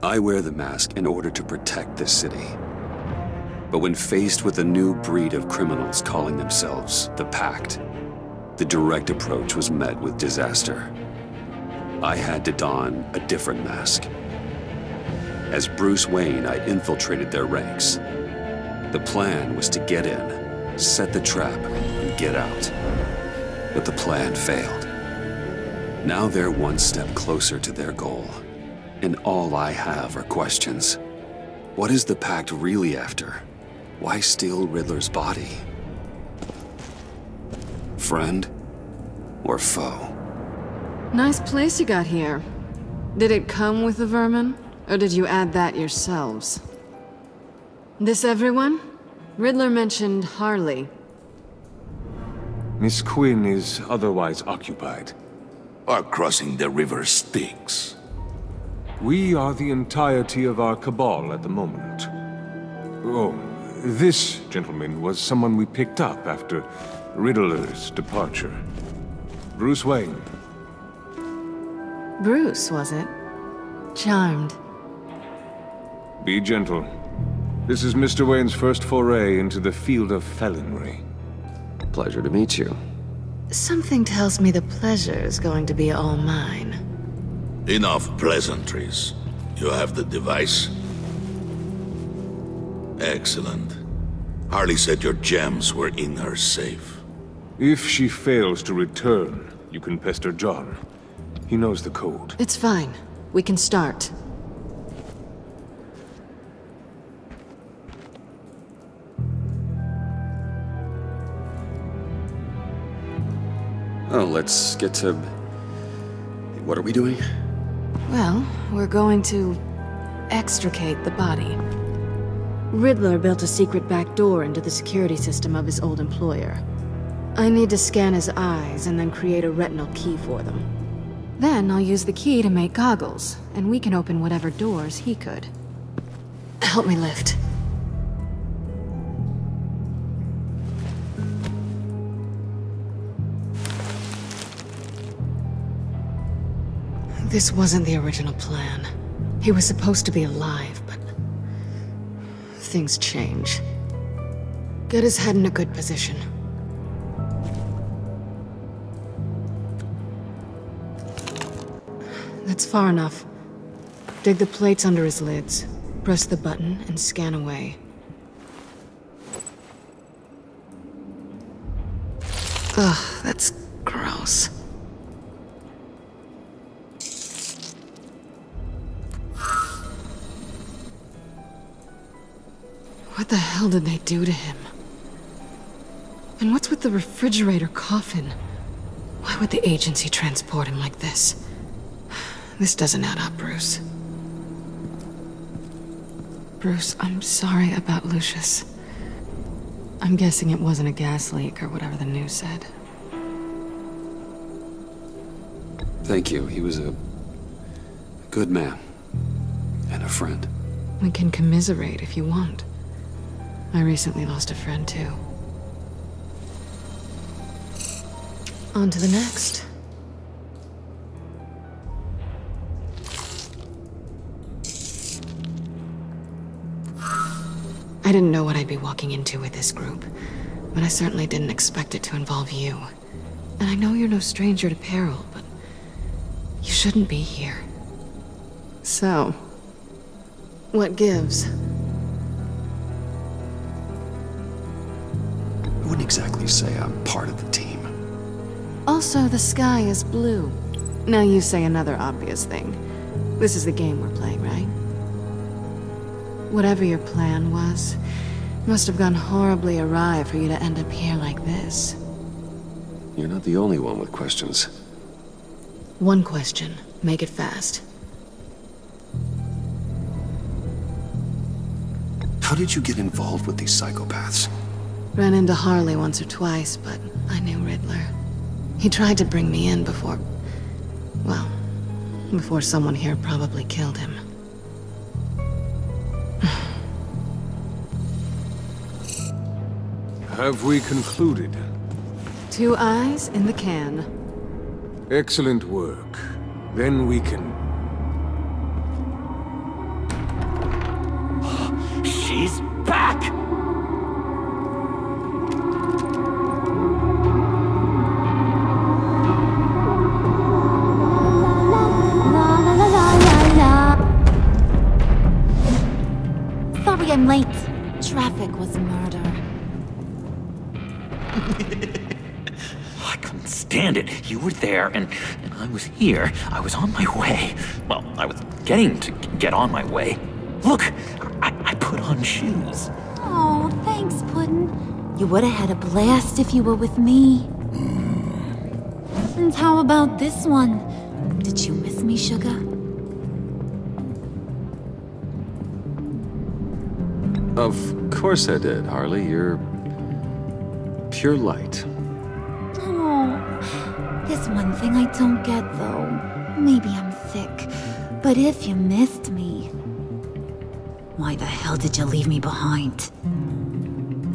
I wear the mask in order to protect this city. But when faced with a new breed of criminals calling themselves the Pact, the direct approach was met with disaster. I had to don a different mask. As Bruce Wayne, I infiltrated their ranks. The plan was to get in, set the trap, and get out. But the plan failed. Now they're one step closer to their goal, and all I have are questions. What is the Pact really after? Why steal Riddler's body? Friend or foe? Nice place you got here. Did it come with the vermin, or did you add that yourselves? This everyone? Riddler mentioned Harley. Miss Quinn is otherwise occupied. Our crossing the river Styx. We are the entirety of our cabal at the moment. Oh, this gentleman was someone we picked up after Riddler's departure. Bruce Wayne. Bruce, was it? Charmed. Be gentle. This is Mr. Wayne's first foray into the field of felonry. Pleasure to meet you. Something tells me the pleasure is going to be all mine. Enough pleasantries. You have the device? Excellent. Harley said your gems were in her safe. If she fails to return, you can pester John. He knows the code. It's fine. We can start. Oh, let's get to... What are we doing? Well, we're going to extricate the body. Riddler built a secret back door into the security system of his old employer. I need to scan his eyes and then create a retinal key for them. Then I'll use the key to make goggles, and we can open whatever doors he could. Help me lift. This wasn't the original plan. He was supposed to be alive, but things change. Get his head in a good position. That's far enough. Dig the plates under his lids, press the button, and scan away. Ugh, that's gross. What the hell did they do to him? And what's with the refrigerator coffin? Why would the agency transport him like this? This doesn't add up, Bruce. Bruce, I'm sorry about Lucius. I'm guessing it wasn't a gas leak or whatever the news said. Thank you. He was a good man. And a friend. We can commiserate if you want. I recently lost a friend, too. On to the next. I didn't know what I'd be walking into with this group, but I certainly didn't expect it to involve you. And I know you're no stranger to peril, but you shouldn't be here. So, what gives? I wouldn't exactly say I'm part of the team. Also, the sky is blue. Now you say another obvious thing. This is the game we're playing, right? Whatever your plan was, must have gone horribly awry for you to end up here like this. You're not the only one with questions. One question. Make it fast. How did you get involved with these psychopaths? Ran into Harley once or twice, but I knew Riddler. He tried to bring me in before... well, before someone here probably killed him. Have we concluded? 2 eyes in the can. Excellent work. Then we can... She's back! Sorry I'm late. Traffic was murder. I couldn't stand it. You were there, and I was here. I was on my way. Well, I was getting to get on my way. Look, I put on shoes. Oh, thanks, Puddin'. You would have had a blast if you were with me. And how about this one? Did you miss me, sugar? Of course I did, Harley. You're pure light. Oh, there's one thing I don't get, though. Maybe I'm thick, but if you missed me, why the hell did you leave me behind?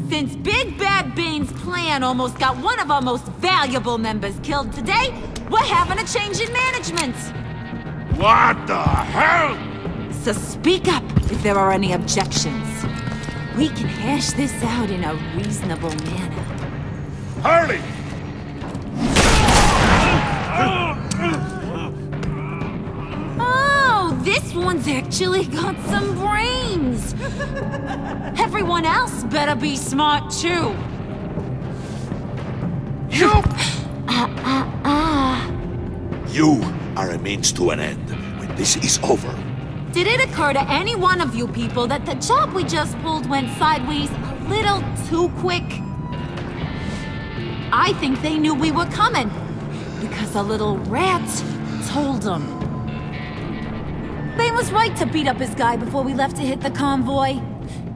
Since Big Bad Bane's plan almost got one of our most valuable members killed today, we're having a change in management. What the hell? So speak up if there are any objections. We can hash this out in a reasonable manner. Harley! Oh, this one's actually got some brains. Everyone else better be smart too. You! You are a means to an end. When this is over, Did it occur to any one of you people that the job we just pulled went sideways a little too quick? I think they knew we were coming, because a little rat told them. Bane was right to beat up his guy before we left to hit the convoy.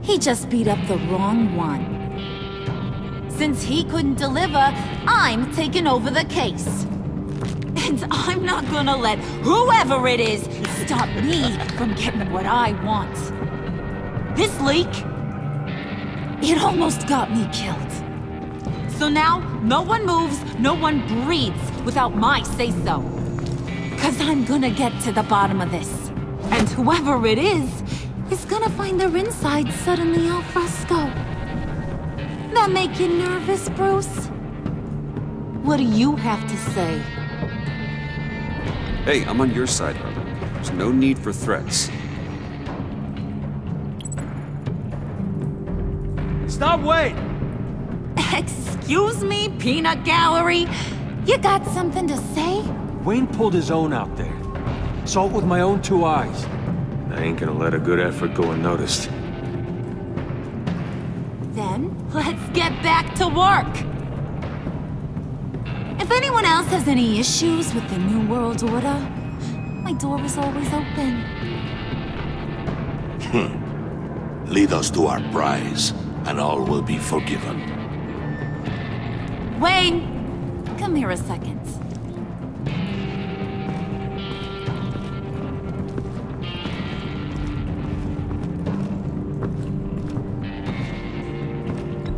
He just beat up the wrong one. Since he couldn't deliver, I'm taking over the case. And I'm not gonna let whoever it is stop me from getting what I want. This leak, it almost got me killed. So now, no one moves, no one breathes without my say-so. 'Cause I'm gonna get to the bottom of this. And whoever it is gonna find their inside suddenly al fresco. That make you nervous, Bruce? What do you have to say? Hey, I'm on your side, Harley. There's no need for threats. Stop, wait! Excuse me, peanut gallery? You got something to say? Wayne pulled his own out there. Saw it with my own two eyes. I ain't gonna let a good effort go unnoticed. Then, let's get back to work. If anyone else has any issues with the New World Order, my door is always open. Lead us to our prize, and all will be forgiven. Wayne, come here a second.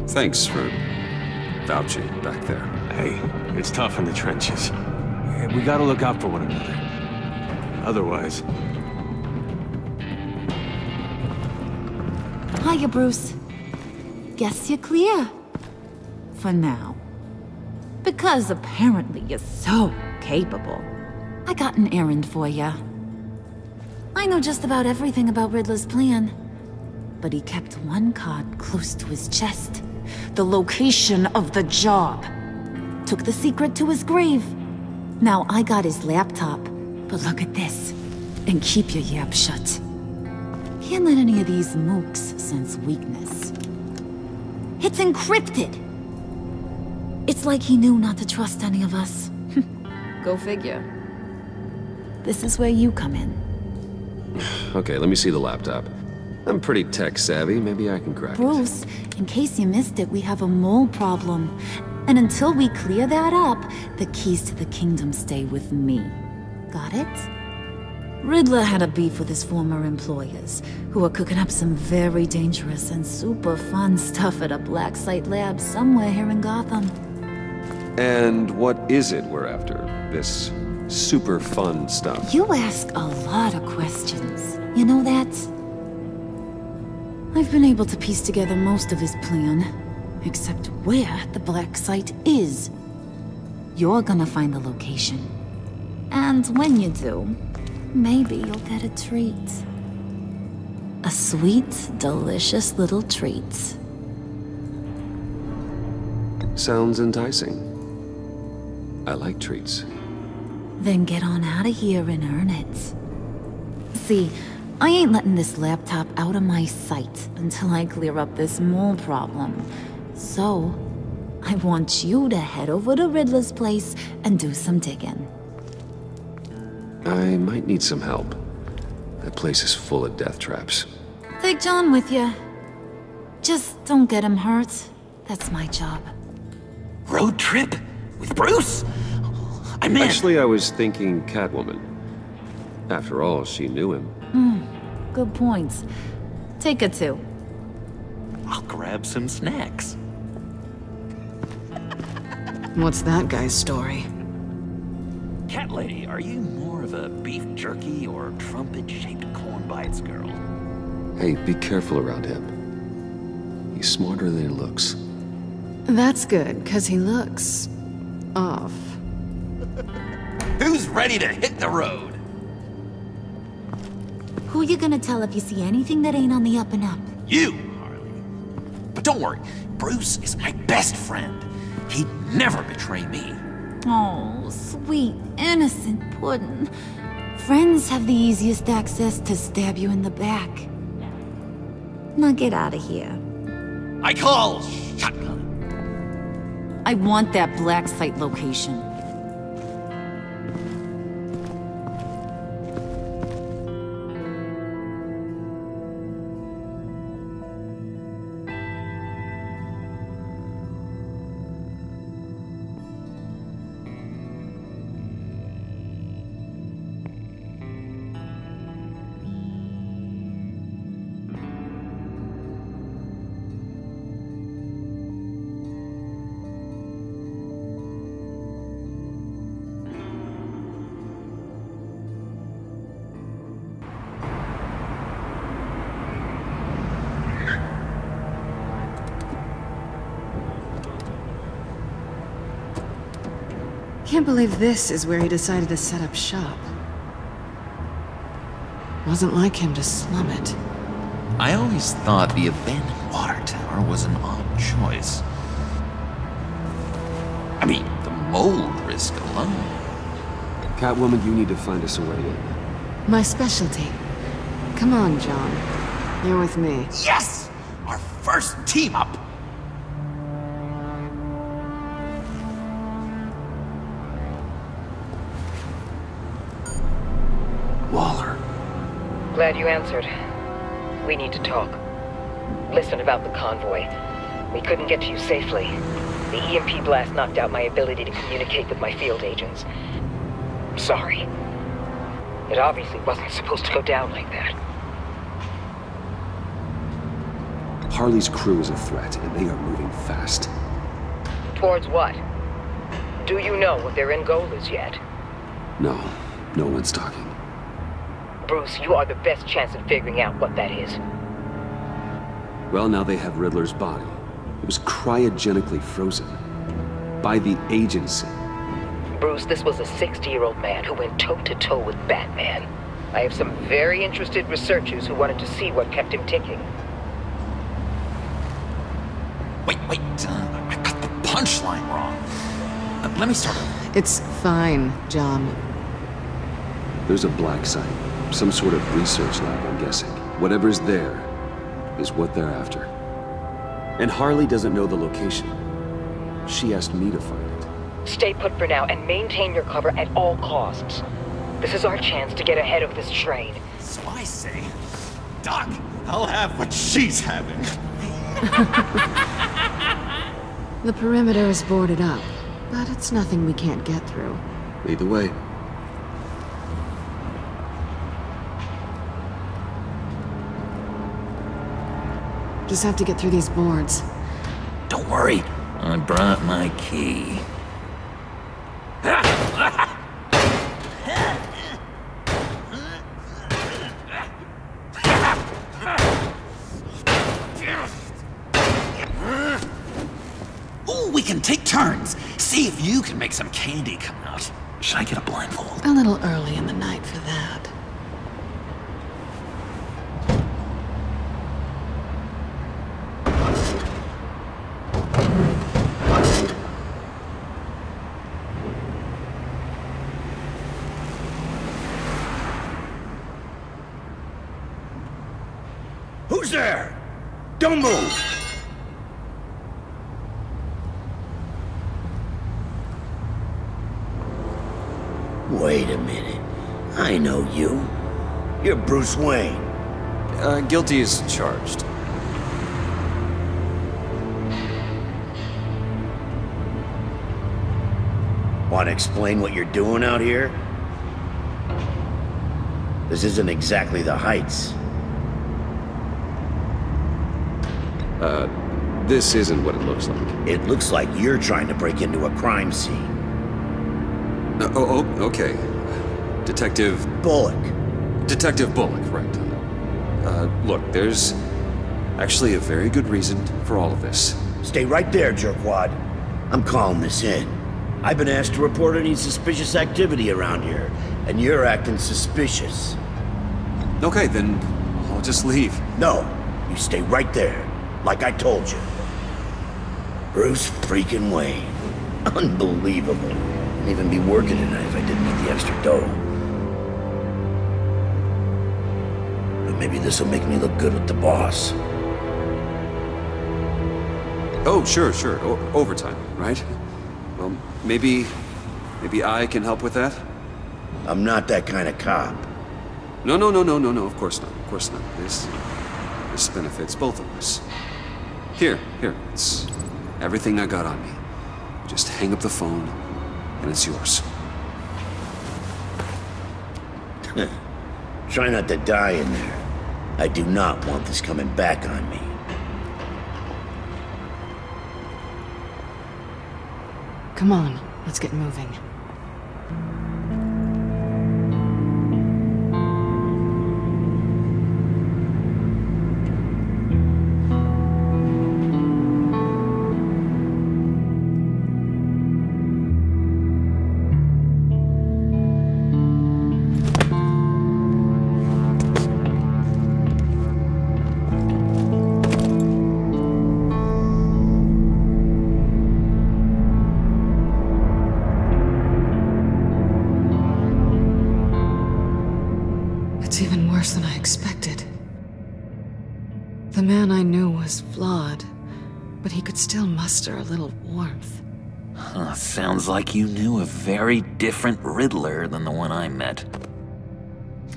Thanks for vouching back there. Hey, it's tough in the trenches. We gotta look out for one another. Otherwise... Hiya, Bruce. Guess you're clear. For now. Because apparently you're so capable. I got an errand for you. I know just about everything about Riddler's plan. But he kept one card close to his chest. The location of the job. Took the secret to his grave. Now I got his laptop. But look at this. And keep your yap shut. Can't let any of these mooks sense weakness. It's encrypted. It's like he knew not to trust any of us. Go figure. This is where you come in. Okay, let me see the laptop. I'm pretty tech savvy, maybe I can crack it. Bruce, in case you missed it, we have a mole problem. And until we clear that up, the keys to the kingdom stay with me. Got it? Riddler had a beef with his former employers, who are cooking up some very dangerous and super fun stuff at a black site lab somewhere here in Gotham. And what is it we're after? This super fun stuff? You ask a lot of questions. You know that? I've been able to piece together most of his plan, except where the black site is. You're gonna find the location. And when you do, maybe you'll get a treat. A sweet, delicious little treat. Sounds enticing. I like treats. Then get on out of here and earn it. See, I ain't letting this laptop out of my sight until I clear up this mole problem. So, I want you to head over to Riddler's place and do some digging. I might need some help. That place is full of death traps. Take John with you. Just don't get him hurt. That's my job. Road trip? With Bruce? I'm in. Actually, I was thinking Catwoman. After all, she knew him. Good points. Take her too. I'll grab some snacks. What's that guy's story? Cat lady, are you more of a beef jerky or trumpet-shaped corn bites girl? Hey, be careful around him. He's smarter than he looks. That's good, because he looks... off. Who's ready to hit the road? Who you gonna tell if you see anything that ain't on the up and up? You, Harley. But don't worry, Bruce is my best friend. He'd never betray me. Oh, sweet, innocent puddin'. Friends have the easiest access to stab you in the back. Now get out of here. I call shotgun. I want that black site location. Can't believe this is where he decided to set up shop. Wasn't like him to slum it. I always thought the abandoned water tower was an odd choice. I mean, the mold risk alone. Catwoman, you need to find us a way in. My specialty. Come on, John. You're with me. Yes! Our first team up! Waller. Glad you answered. We need to talk. Listen about the convoy. We couldn't get to you safely. The EMP blast knocked out my ability to communicate with my field agents. I'm sorry. It obviously wasn't supposed to go down like that. Harley's crew is a threat, and they are moving fast. Towards what? Do you know what their end goal is yet? No one's talking. Bruce, you are the best chance at figuring out what that is. Well, now they have Riddler's body. It was cryogenically frozen. By the agency. Bruce, this was a 60-year-old man who went toe-to-toe with Batman. I have some very interested researchers who wanted to see what kept him ticking. Wait, I got the punchline wrong. Let me start over. It's fine, John. There's a black site. Some sort of research lab, I'm guessing. Whatever's there is what they're after. And Harley doesn't know the location. She asked me to find it. Stay put for now and maintain your cover at all costs. This is our chance to get ahead of this train. So I say, Doc, I'll have what she's having. The perimeter is boarded up, but it's nothing we can't get through. Lead the way. Just have to get through these boards. Don't worry, I brought my key. turns. See if you can make some candy come out. Should I get a blindfold? A little early in the night for that. Who's there? Don't move! Wait a minute. I know you. You're Bruce Wayne. Guilty as charged. Want to explain what you're doing out here? This isn't exactly the Heights. This isn't what it looks like. It looks like you're trying to break into a crime scene. Okay. Detective Bullock. Detective Bullock, right. Look, there's actually a very good reason for all of this. Stay right there, jerkwad. I'm calling this in. I've been asked to report any suspicious activity around here, and you're acting suspicious. Okay, then I'll just leave. No, you stay right there, like I told you. Bruce freaking Wayne. Unbelievable. I'd even be working tonight if I didn't need the extra dough. But maybe this'll make me look good with the boss. Oh, sure. Overtime, right? Well, maybe I can help with that? I'm not that kind of cop. No, of course not. This benefits both of us. Here, it's everything I got on me. Just hang up the phone, and it's yours. Try not to die in there. I do not want this coming back on me. Come on, let's get moving. Than I expected. The man I knew was flawed, but he could still muster a little warmth. Sounds like you knew a very different Riddler than the one I met.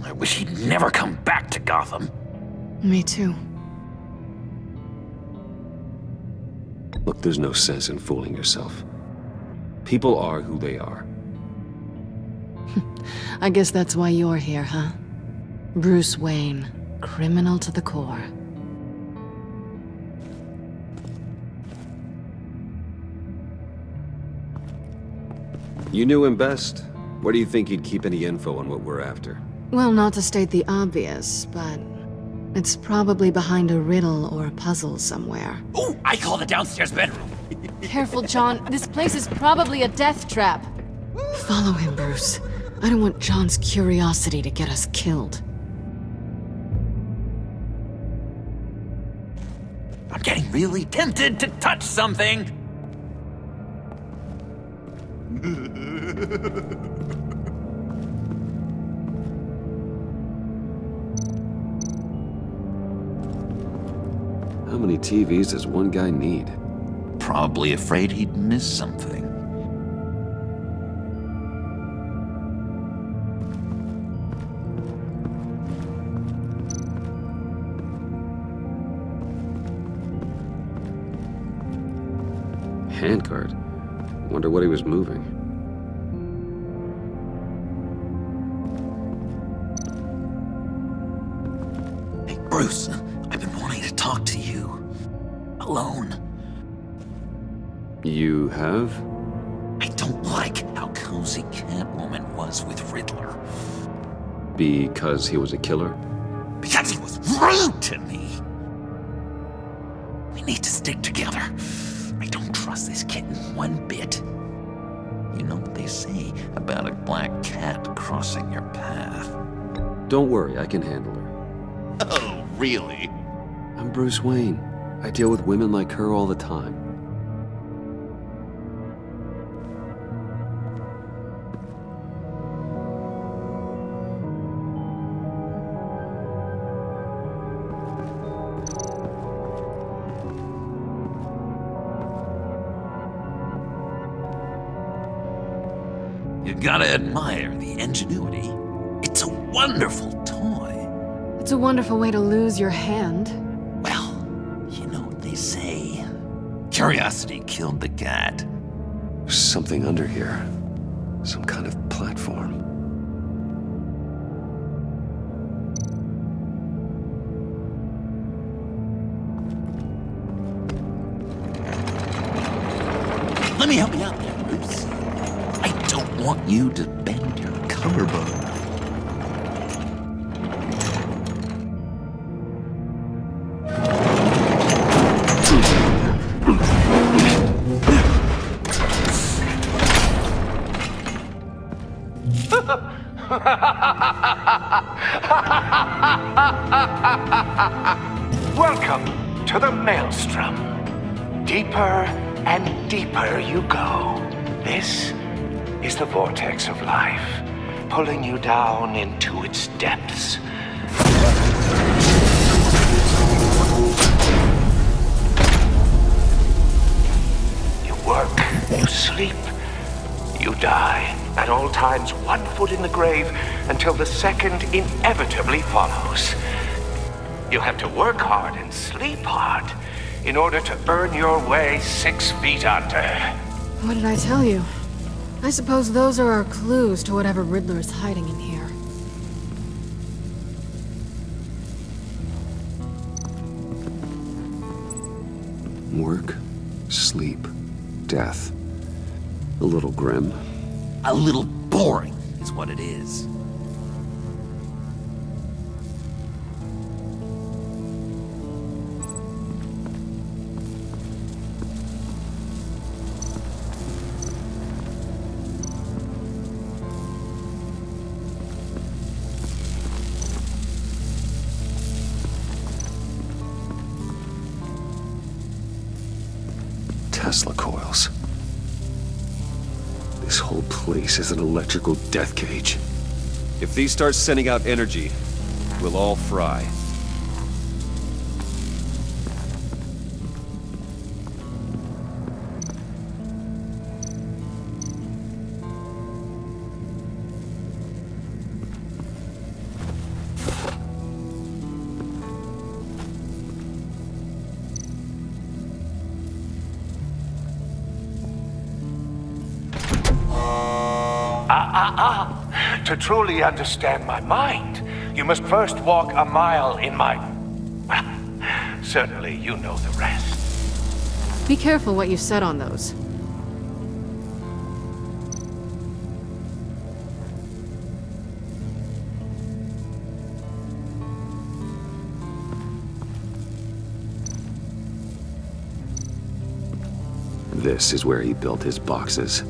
I wish he'd never come back to Gotham. Me too. Look, there's no sense in fooling yourself. People are who they are. I guess that's why you're here, huh? Bruce Wayne, criminal to the core. You knew him best. Where do you think he'd keep any info on what we're after? Well, not to state the obvious, but it's probably behind a riddle or a puzzle somewhere. Oh, I call the downstairs bedroom. Careful, John. This place is probably a death trap. Follow him, Bruce. I don't want John's curiosity to get us killed. I'm getting really tempted to touch something. How many TVs does one guy need? Probably afraid he'd miss something. Handcart. Wonder what he was moving. Hey, Bruce, I've been wanting to talk to you. Alone. You have? I don't like how cozy Catwoman was with Riddler. Because he was a killer? Because he was rude to me. We need to stick together. I don't trust trust this kitten one bit. You know what they say about a black cat crossing your path. Don't worry, I can handle her. Oh, really? I'm Bruce Wayne. I deal with women like her all the time. You gotta admire the ingenuity. It's a wonderful toy. It's a wonderful way to lose your hand. Well, you know what they say. Curiosity killed the cat. There's something under here. Some kind of platform. Let me help you out there, Bruce. I don't want you to bend your collarbone. Welcome to the Maelstrom. Deeper and deeper you go. This is the vortex of life, pulling you down into its depths. You work, you sleep, you die. At all times, 1 foot in the grave until the second inevitably follows. You have to work hard and sleep hard in order to earn your way 6 feet under. What did I tell you? I suppose those are our clues to whatever Riddler is hiding in here. Work, sleep, death. A little grim. A little boring is what it is. Tesla coils. This whole place is an electrical death cage. If these start sending out energy, we'll all fry. To truly understand my mind, you must first walk a mile in my... Well, certainly you know the rest. Be careful what you said on those. This is where he built his boxes.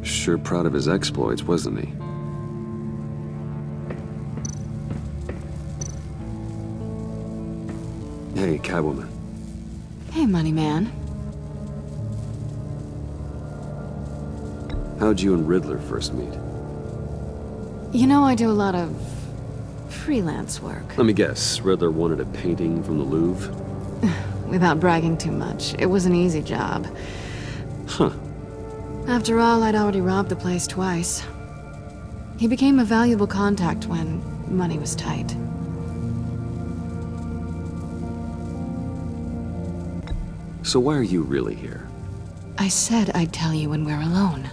Sure proud of his exploits, wasn't he? Hey, Catwoman. Hey, Money Man. How'd you and Riddler first meet? You know, I do a lot of freelance work. Let me guess, Riddler wanted a painting from the Louvre? Without bragging too much, it was an easy job. Huh. After all, I'd already robbed the place twice. He became a valuable contact when money was tight. So why are you really here? I said I'd tell you when we're alone.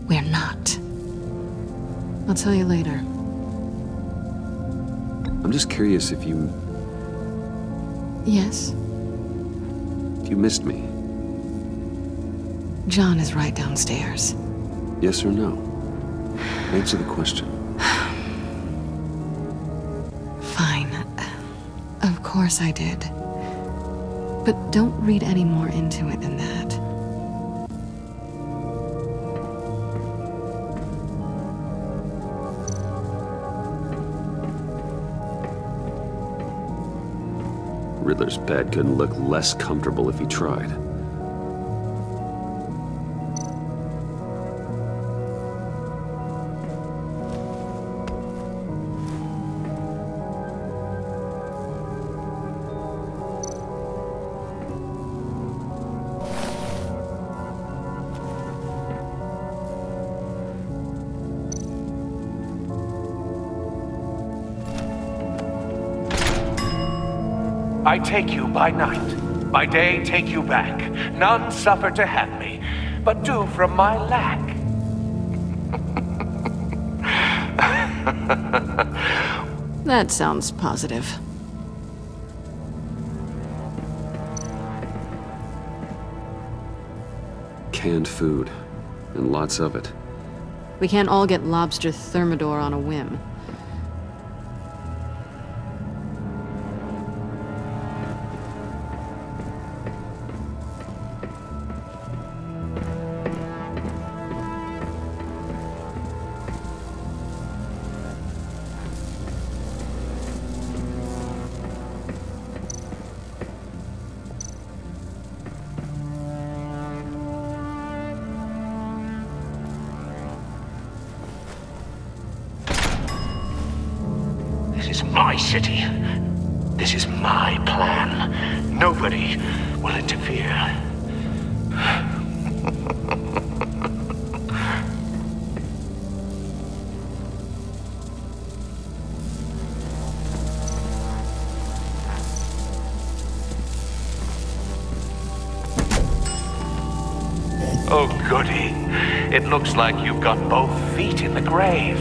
We're not. I'll tell you later. I'm just curious if you... Yes? If you missed me. John is right downstairs. Yes or no? Answer the question. Fine. Of course I did. But don't read any more into it than that. Riddler's bed couldn't look less comfortable if he tried. I take you by night, by day take you back. None suffer to have me, but do from my lack. That sounds positive. Canned food, and lots of it. We can't all get lobster thermidor on a whim. This is my city. This is my plan. Nobody will interfere. Oh, goody. It looks like you've got both feet in the grave.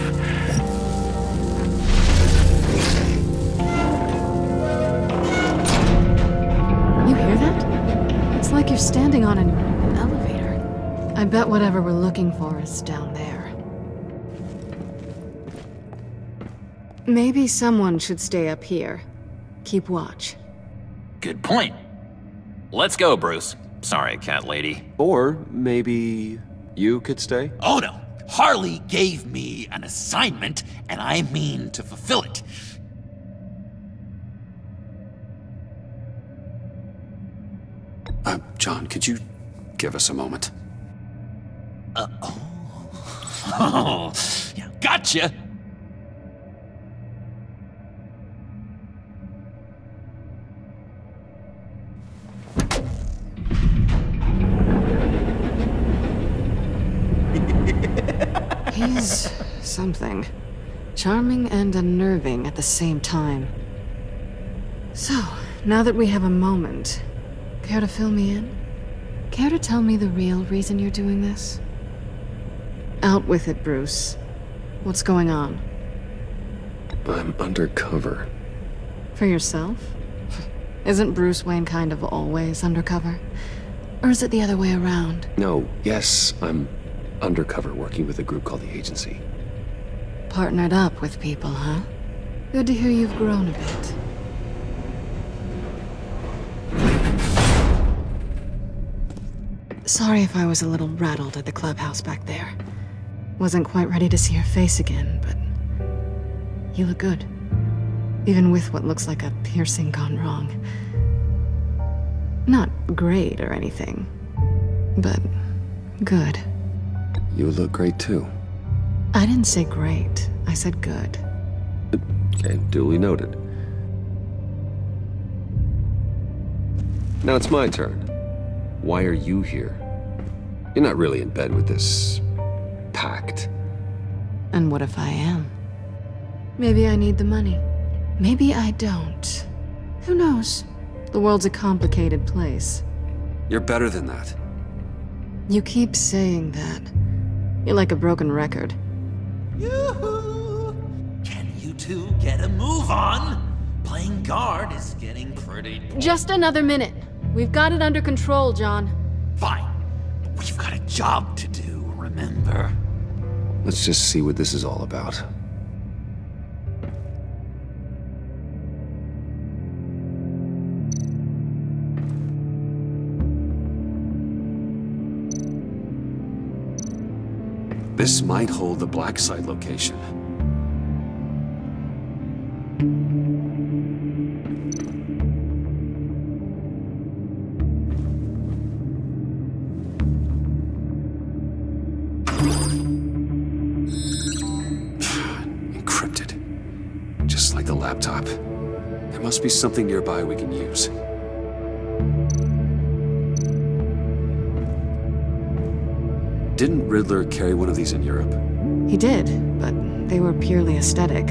You hear that? It's like you're standing on an elevator. I bet whatever we're looking for is down there. Maybe someone should stay up here. Keep watch. Good point. Let's go, Bruce. Sorry, cat lady. Or maybe you could stay? Oh no! Harley gave me an assignment, and I mean to fulfill it. John, could you give us a moment? Oh, yeah, gotcha! He's something. Charming and unnerving at the same time. So, now that we have a moment, care to fill me in? Care to tell me the real reason you're doing this? Out with it, Bruce. What's going on? I'm undercover. For yourself? Isn't Bruce Wayne kind of always undercover? Or is it the other way around? No, yes, I'm undercover working with a group called the Agency. Partnered up with people, huh? Good to hear you've grown a bit. Sorry if I was a little rattled at the clubhouse back there. Wasn't quite ready to see your face again, but you look good. Even with what looks like a piercing gone wrong. Not great or anything, but good. You look great too. I didn't say great, I said good. Okay, duly noted. Now it's my turn. Why are you here? You're not really in bed with this pact. And what if I am? Maybe I need the money. Maybe I don't. Who knows? The world's a complicated place. You're better than that. You keep saying that. You're like a broken record. Yoo-hoo! Can you two get a move on? Playing guard is getting pretty... Just another minute. We've got it under control, John. Fine. We've got a job to do, remember? Let's just see what this is all about. This might hold the black site location. Encrypted. Just like the laptop. There must be something nearby we can use. Didn't Riddler carry one of these in Europe? He did, but they were purely aesthetic.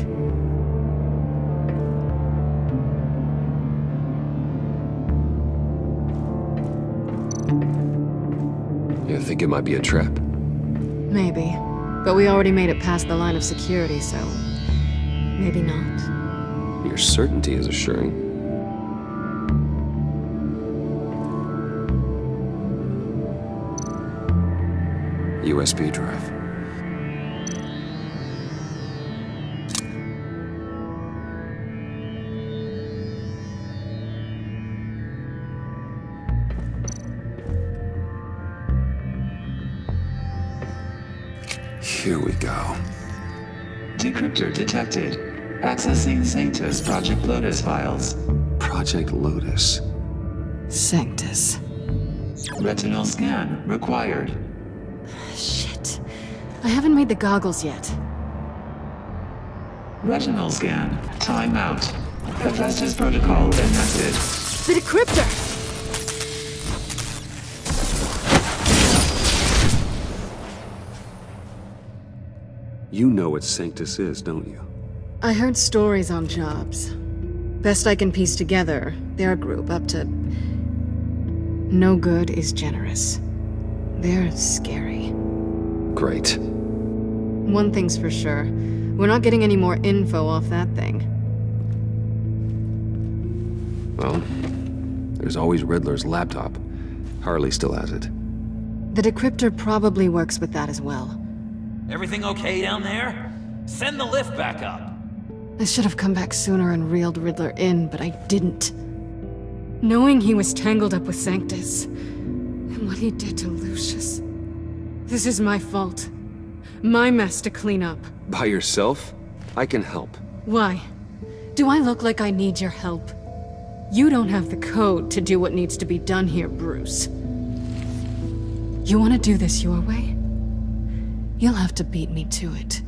You think it might be a trap? Maybe. But we already made it past the line of security, so... maybe not. Your certainty is assuring. USB drive. Here we go. Decryptor detected. Accessing Sanctus Project Lotus files. Project Lotus. Sanctus. Retinal scan required. Shit. I haven't made the goggles yet. Retinal scan. Timeout. Hephaestus protocol enacted. The decryptor! You know what Sanctus is, don't you? I heard stories on jobs. Best I can piece together, their group up to... no good is generous. They're scary. Great. One thing's for sure. We're not getting any more info off that thing. Well, there's always Riddler's laptop. Harley still has it. The decryptor probably works with that as well. Everything okay down there? Send the lift back up. I should have come back sooner and reeled Riddler in, but I didn't. Knowing he was tangled up with Sanctus, and what he did to Lucius. This is my fault. My mess to clean up. By yourself? I can help. Why? Do I look like I need your help? You don't have the code to do what needs to be done here, Bruce. You want to do this your way? You'll have to beat me to it.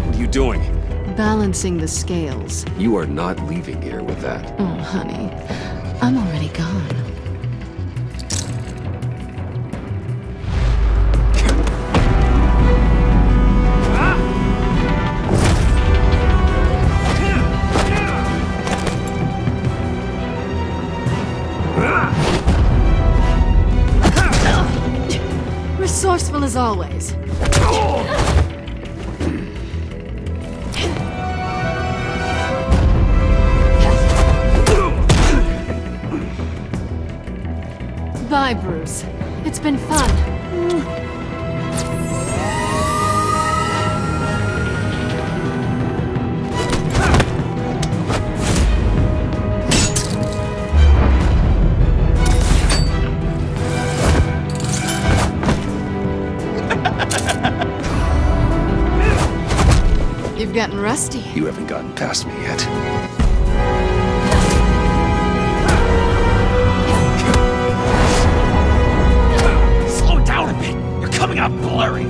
What are you doing? Balancing the scales. You are not leaving here with that. Oh, honey. I'm already gone. Resourceful as always. Bye, Bruce. It's been fun. You've gotten rusty. You haven't gotten past me yet. Slow down a bit. You're coming out blurry.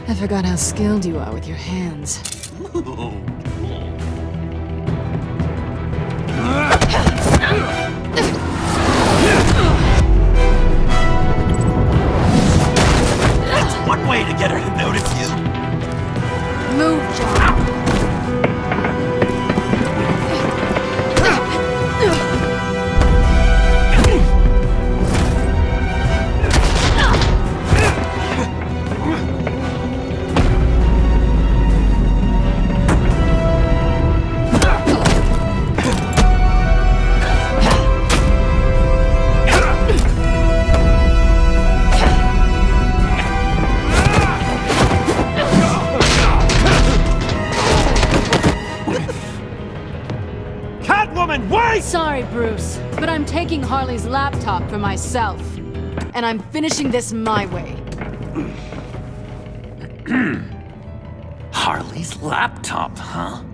I forgot how skilled you are with your hands. That's one way to get her to notice you. Move, John. Sorry, Bruce, but I'm taking Harley's laptop for myself. And I'm finishing this my way. Harley's laptop, huh?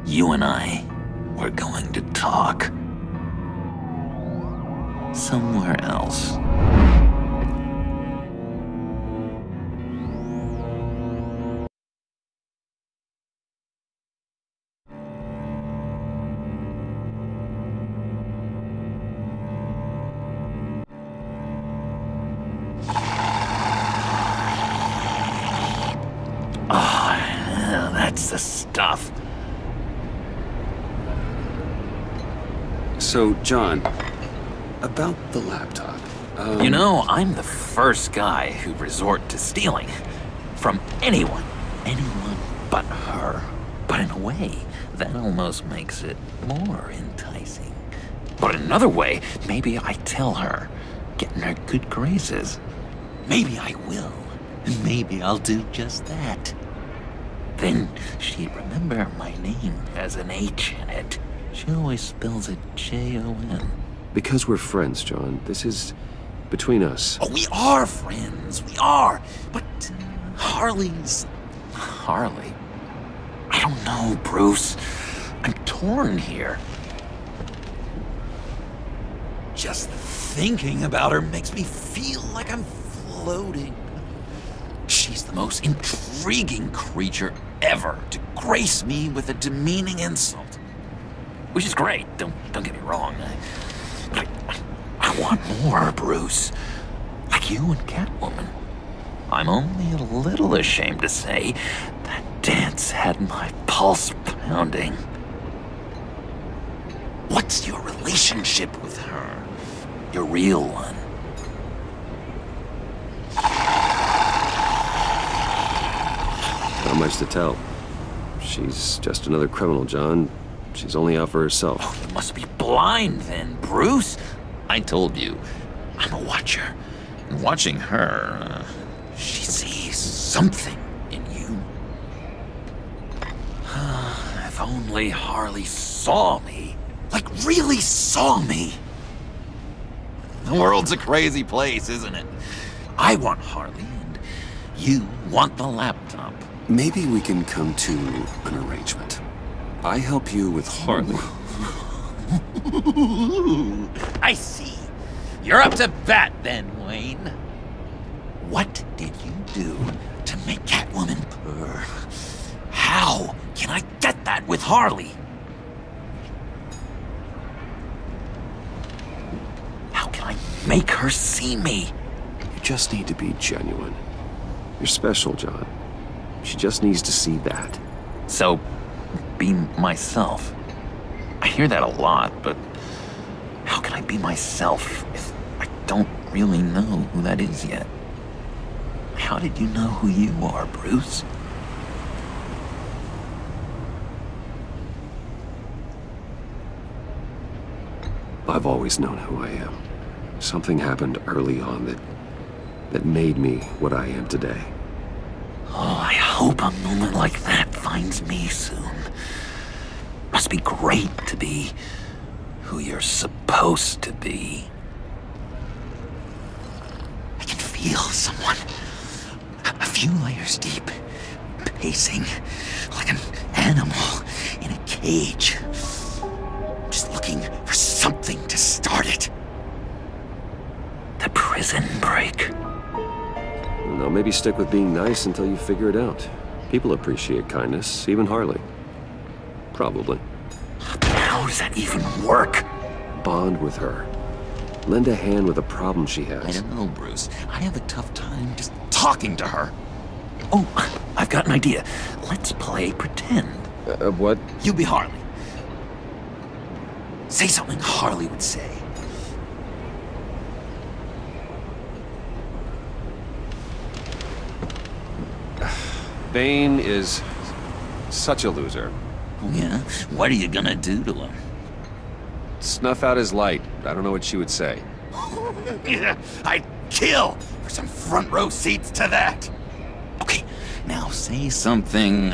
You and I, we're going to talk. Somewhere else. That's the stuff. So, John, about the laptop. You know, I'm the first guy who'd resort to stealing. From anyone. Anyone but her. But in a way, that almost makes it more enticing. But in another way, maybe I tell her, get in her good graces. Maybe I will. And maybe I'll do just that. Then she'd remember my name has an H in it. She always spells it J-O-N. Because we're friends, John. This is between us. Oh, we are friends. We are. But Harley's... Harley? I don't know, Bruce. I'm torn here. Just thinking about her makes me feel like I'm floating. She's the most intriguing creature ever to grace me with a demeaning insult. Which is great, don't get me wrong. But I want more, Bruce. Like you and Catwoman. I'm only a little ashamed to say that dance had my pulse pounding. What's your relationship with her? Your real one? Not much to tell. She's just another criminal, John. She's only out for herself. Oh, you must be blind then, Bruce. I told you, I'm a watcher. And watching her, she sees something in you. If only Harley saw me. Like, really saw me. The world's a crazy place, isn't it? I want Harley, and you want the laptop. Maybe we can come to an arrangement. I help you with Harley. I see. You're up to bat then, Wayne. What did you do to make Catwoman purr? How can I get that with Harley? How can I make her see me? You just need to be genuine. You're special, John. She just needs to see that. So, be myself. I hear that a lot, but how can I be myself if I don't really know who that is yet? How did you know who you are, Bruce? I've always known who I am. Something happened early on that made me what I am today. Oh, I hope a moment like that finds me soon. Must be great to be who you're supposed to be. I can feel someone a few layers deep, pacing like an animal in a cage. Just looking for something to start it. The prison break. No, maybe stick with being nice until you figure it out. People appreciate kindness, even Harley. Probably. How does that even work? Bond with her. Lend a hand with a problem she has. I don't know, Bruce. I have a tough time just talking to her. Oh, I've got an idea. Let's play pretend. What? You be Harley. Say something Harley would say. Bane is such a loser. Yeah? What are you gonna do to him? Snuff out his light. I don't know what she would say. I'd kill for some front row seats to that. Okay, now say something,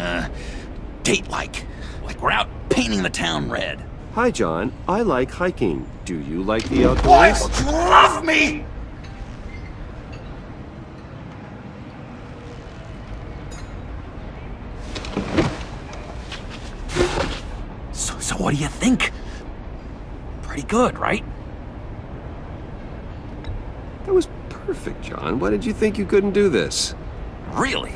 date-like. Like we're out painting the town red. Hi, John. I like hiking. Do you like the outdoors? Boys, love me! So what do you think? Pretty good, right? That was perfect, John. Why did you think you couldn't do this? Really?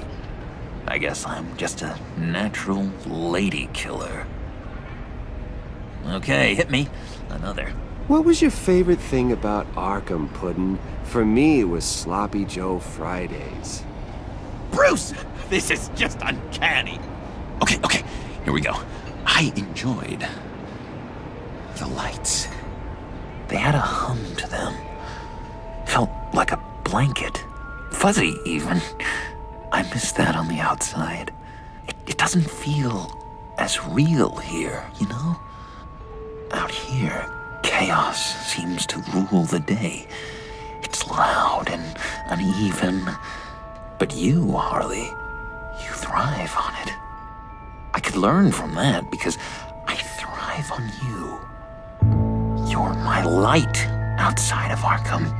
I guess I'm just a natural lady killer. Okay, hit me. Another. What was your favorite thing about Arkham, Puddin'? For me, it was Sloppy Joe Fridays. Bruce! This is just uncanny. Okay, here we go. I enjoyed the lights. They had a hum to them. Felt like a blanket. Fuzzy, even. I miss that on the outside. It doesn't feel as real here, you know? Out here, chaos seems to rule the day. It's loud and uneven. But you, Harley, you thrive on it. I could learn from that because I thrive on you. You're my light outside of Arkham.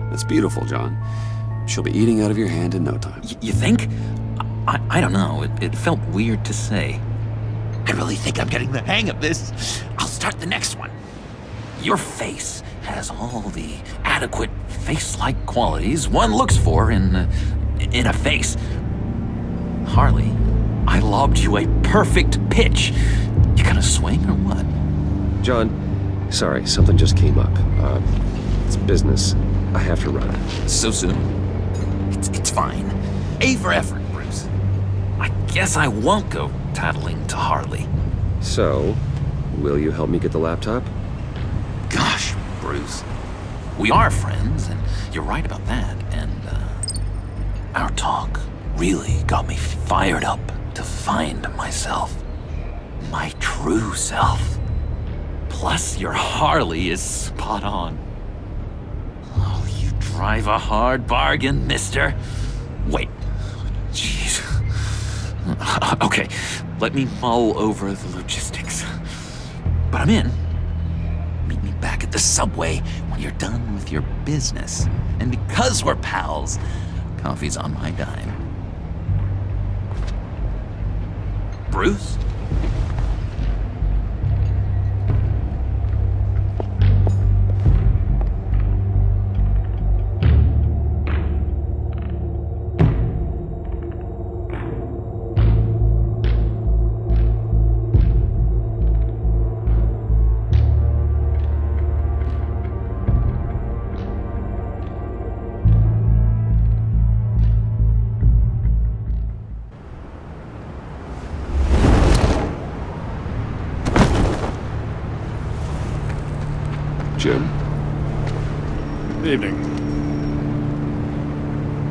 That's beautiful, John. She'll be eating out of your hand in no time. You think? I don't know. It felt weird to say. I really think I'm getting the hang of this. I'll start the next one. Your face has all the adequate face-like qualities one looks for in a face. Harley, I lobbed you a perfect pitch. You gonna swing or what? John, sorry, something just came up. It's business. I have to run. So soon? It's fine. A for effort, Bruce. I guess I won't go tattling to Harley. So, will you help me get the laptop? Gosh, Bruce. We are friends, and you're right about that, and, our talk really got me fired up to find myself. My true self. Plus, your Harley is spot on. Oh, you drive a hard bargain, mister. Wait. Jeez. Okay, let me mull over the logistics. But I'm in. Meet me back at the subway when you're done with your business. And because we're pals, coffee's on my dime. Bruce? Jim? Evening.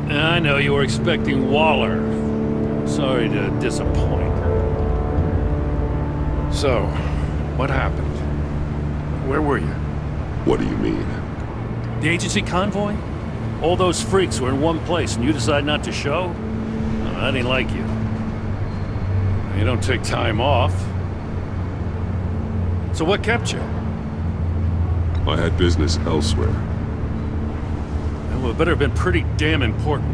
I know you were expecting Waller. Sorry to disappoint. So, what happened? Where were you? What do you mean? The agency convoy? All those freaks were in one place and you decide not to show? I didn't like you. You don't take time off. So what kept you? I had business elsewhere. Well, it better have been pretty damn important.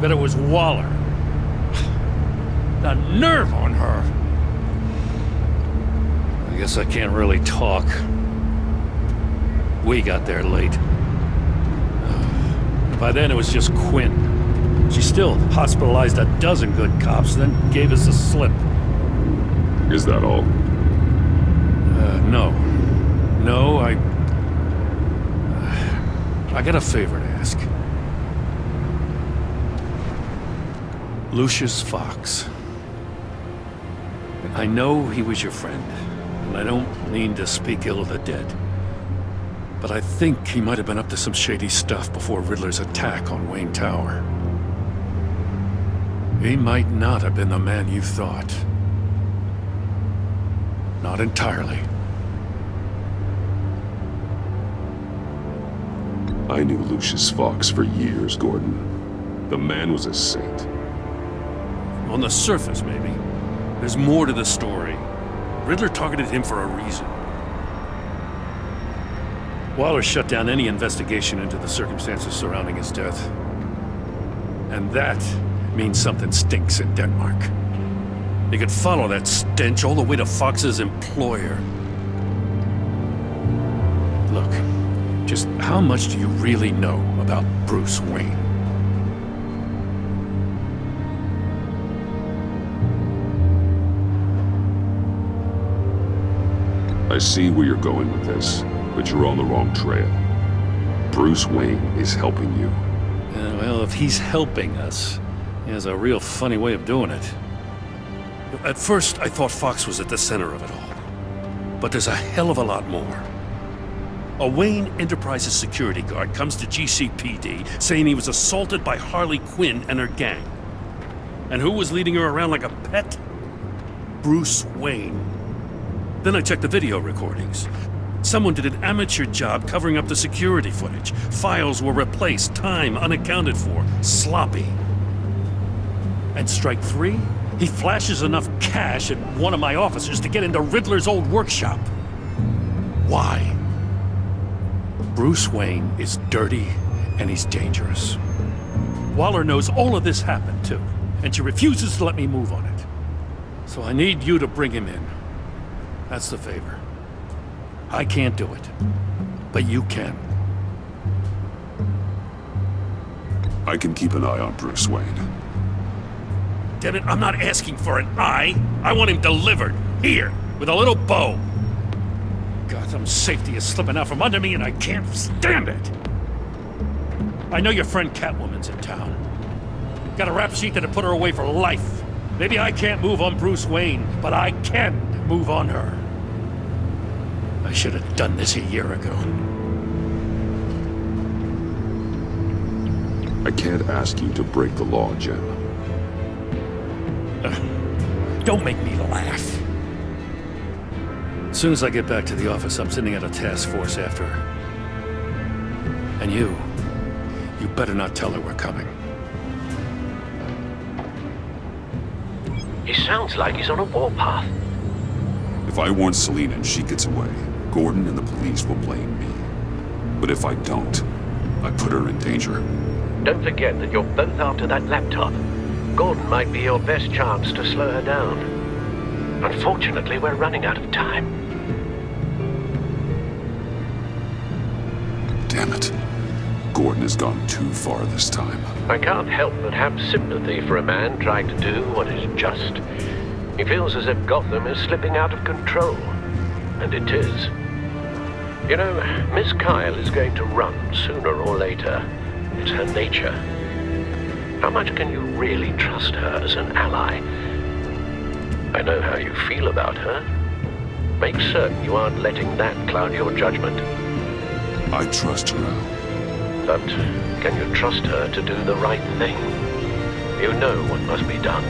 Bet it was Waller. The nerve on her! I guess I can't really talk. We got there late. By then it was just Quinn. She still hospitalized a dozen good cops, then gave us the slip. Is that all? No. No, I got a favor to ask. Lucius Fox. I know he was your friend, and I don't mean to speak ill of the dead. But I think he might have been up to some shady stuff before Riddler's attack on Wayne Tower. He might not have been the man you thought. Not entirely. I knew Lucius Fox for years, Gordon. The man was a saint. On the surface, maybe. There's more to the story. Riddler targeted him for a reason. Waller shut down any investigation into the circumstances surrounding his death. And that means something stinks in Denmark. They could follow that stench all the way to Fox's employer. Look, just how much do you really know about Bruce Wayne? I see where you're going with this, but you're on the wrong trail. Bruce Wayne is helping you. Well, if he's helping us, he has a real funny way of doing it. At first, I thought Fox was at the center of it all. But there's a hell of a lot more. A Wayne Enterprises security guard comes to GCPD saying he was assaulted by Harley Quinn and her gang. And who was leading her around like a pet? Bruce Wayne. Then I checked the video recordings. Someone did an amateur job covering up the security footage. Files were replaced, time unaccounted for, sloppy. And strike three? He flashes enough cash at one of my officers to get into Riddler's old workshop. Why? Bruce Wayne is dirty and he's dangerous. Waller knows all of this happened too, and she refuses to let me move on it. So I need you to bring him in. That's the favor. I can't do it, but you can. I can keep an eye on Bruce Wayne. Damn it, I'm not asking for an eye. I want him delivered, here, with a little bow. Gotham's safety is slipping out from under me and I can't stand it. I know your friend Catwoman's in town. Got a rap sheet that'd put her away for life. Maybe I can't move on Bruce Wayne, but I can move on her. I should have done this a year ago. I can't ask you to break the law, Jen. Don't make me laugh. As soon as I get back to the office, I'm sending out a task force after her. And you better not tell her we're coming. He sounds like he's on a warpath. If I warn Selina and she gets away, Gordon and the police will blame me. But if I don't, I put her in danger. Don't forget that you're both after that laptop. Gordon might be your best chance to slow her down. Unfortunately, we're running out of time. Damn it. Gordon has gone too far this time. I can't help but have sympathy for a man trying to do what is just. He feels as if Gotham is slipping out of control. And it is. You know, Miss Kyle is going to run sooner or later. It's her nature. How much can you really trust her as an ally? I know how you feel about her. Make certain you aren't letting that cloud your judgment. I trust her, Al. But can you trust her to do the right thing? You know what must be done.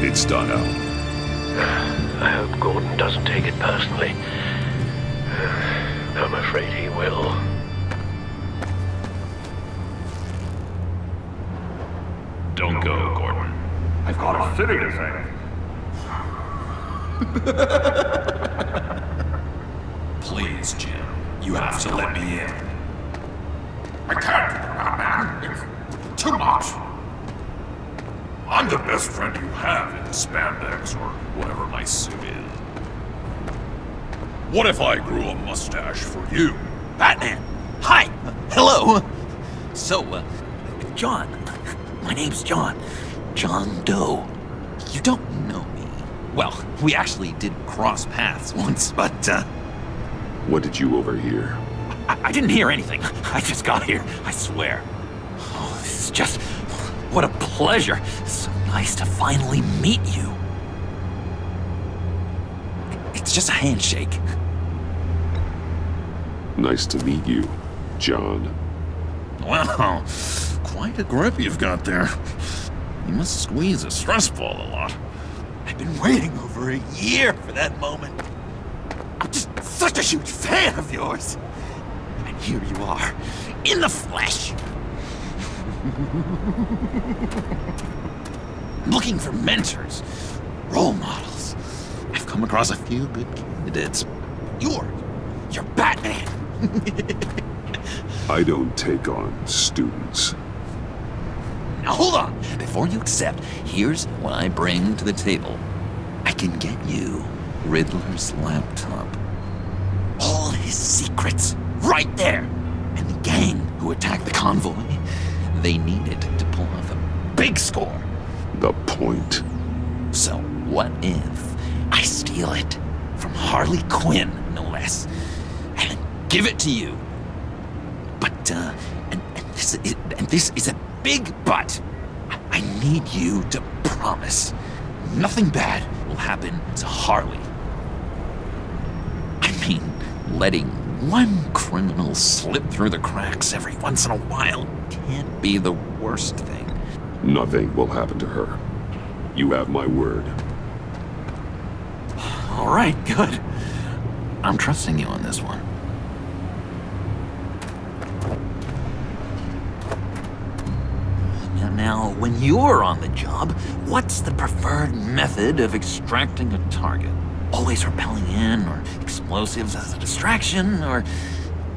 It's done, Al. I hope Gordon doesn't take it personally. I'm afraid he will. Don't go, Gordon. I've got a city to save. Please, Jim. You have to let me in. I can't, man. It's too much. I'm the best friend you have in spandex or whatever my suit is. What if I grew a mustache for you? Batman! Hi! Hello! So, John. My name's John. John Doe. You don't know me. Well, we actually did cross paths once, but, What did you overhear? I didn't hear anything. I just got here, I swear. Oh, this is just... what a pleasure. So nice to finally meet you. It's just a handshake. Nice to meet you, John. Wow, quite a grip you've got there. You must squeeze a stress ball a lot. I've been waiting over a year for that moment. I'm just such a huge fan of yours. And here you are, in the flesh. Looking for mentors, role models. I've come across a few good candidates. You're Batman. I don't take on students. Now hold on. Before you accept, here's what I bring to the table. I can get you Riddler's laptop. All his secrets, right there. And the gang who attacked the convoy, they needed to pull off a big score. The point. So what if I steal it from Harley Quinn, no less, and give it to you? But, and this is a big but. I need you to promise nothing bad will happen to Harley. I mean, letting one criminal slip through the cracks every once in a while can't be the worst thing. Nothing will happen to her. You have my word. All right, good. I'm trusting you on this one. Now, when you're on the job, what's the preferred method of extracting a target? Always rappelling in, or explosives as a distraction, or...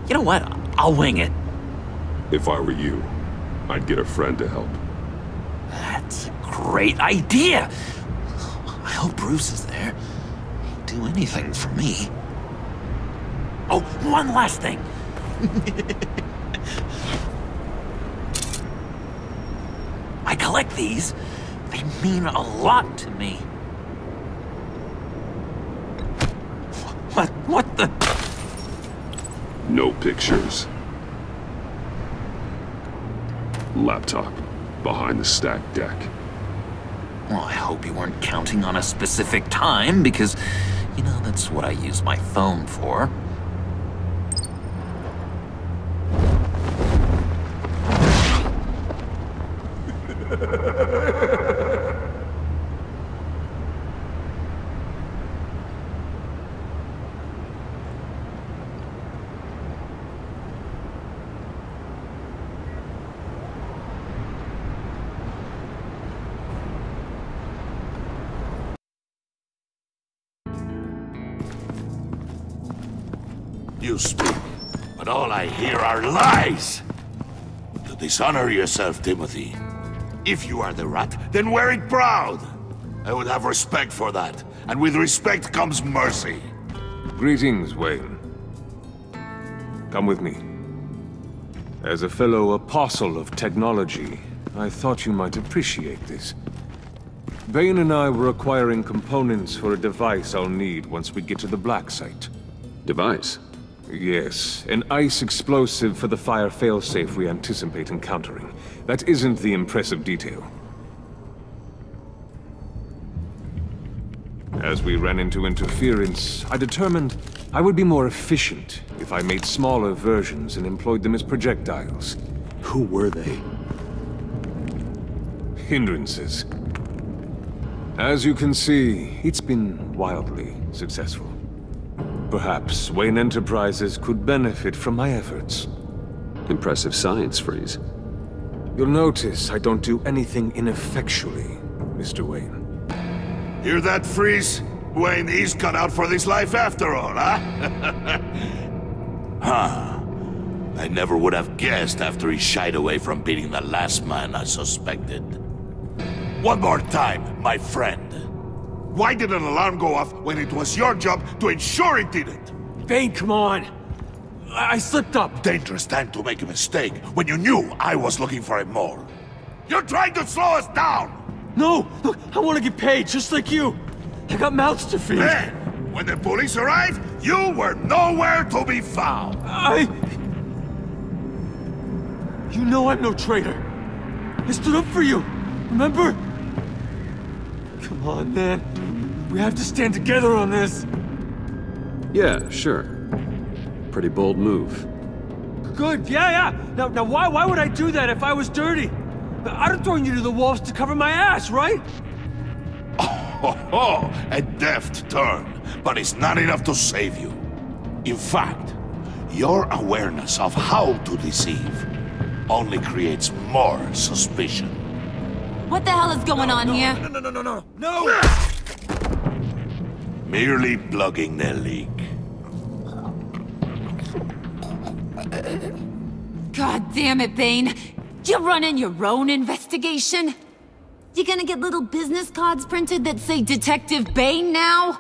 You know what? I'll wing it. If I were you, I'd get a friend to help. That's a great idea! I hope Bruce is there. He'd do anything for me. Oh, one last thing! I collect these. They mean a lot to me. What the? No pictures. Laptop behind the stacked deck. Well, I hope you weren't counting on a specific time, because, you know, that's what I use my phone for. You speak, but all I hear are lies! You dishonor yourself, Timothy. If you are the rat, then wear it proud! I would have respect for that, and with respect comes mercy. Greetings, Wayne. Come with me. As a fellow apostle of technology, I thought you might appreciate this. Bane and I were acquiring components for a device I'll need once we get to the Black Site. Device? Yes, an ice explosive for the fire failsafe we anticipate encountering. That isn't the impressive detail. As we ran into interference, I determined I would be more efficient if I made smaller versions and employed them as projectiles. Who were they? Hindrances. As you can see, it's been wildly successful. Perhaps Wayne Enterprises could benefit from my efforts. Impressive science, Freeze. You'll notice I don't do anything ineffectually, Mr. Wayne. Hear that, Freeze? Wayne is cut out for this life after all, huh? Huh. I never would have guessed after he shied away from beating the last man I suspected. One more time, my friend. Why did an alarm go off when it was your job to ensure it didn't? Bane, come on! I slipped up! Dangerous time to make a mistake when you knew I was looking for a mole. You're trying to slow us down! No! Look, I want to get paid, just like you! I got mouths to feed! Then, when the police arrived, you were nowhere to be found! You know I'm no traitor! I stood up for you, remember? Come on, man. We have to stand together on this! Yeah, sure. Pretty bold move. Good, yeah! Now why would I do that if I was dirty? I'd have thrown you to the wolves to cover my ass, right? Oh, a deft turn, but it's not enough to save you. In fact, your awareness of how to deceive only creates more suspicion. What the hell is going on here? No! Merely plugging the leak. God damn it, Bane. You're running your own investigation? You gonna get little business cards printed that say Detective Bane now?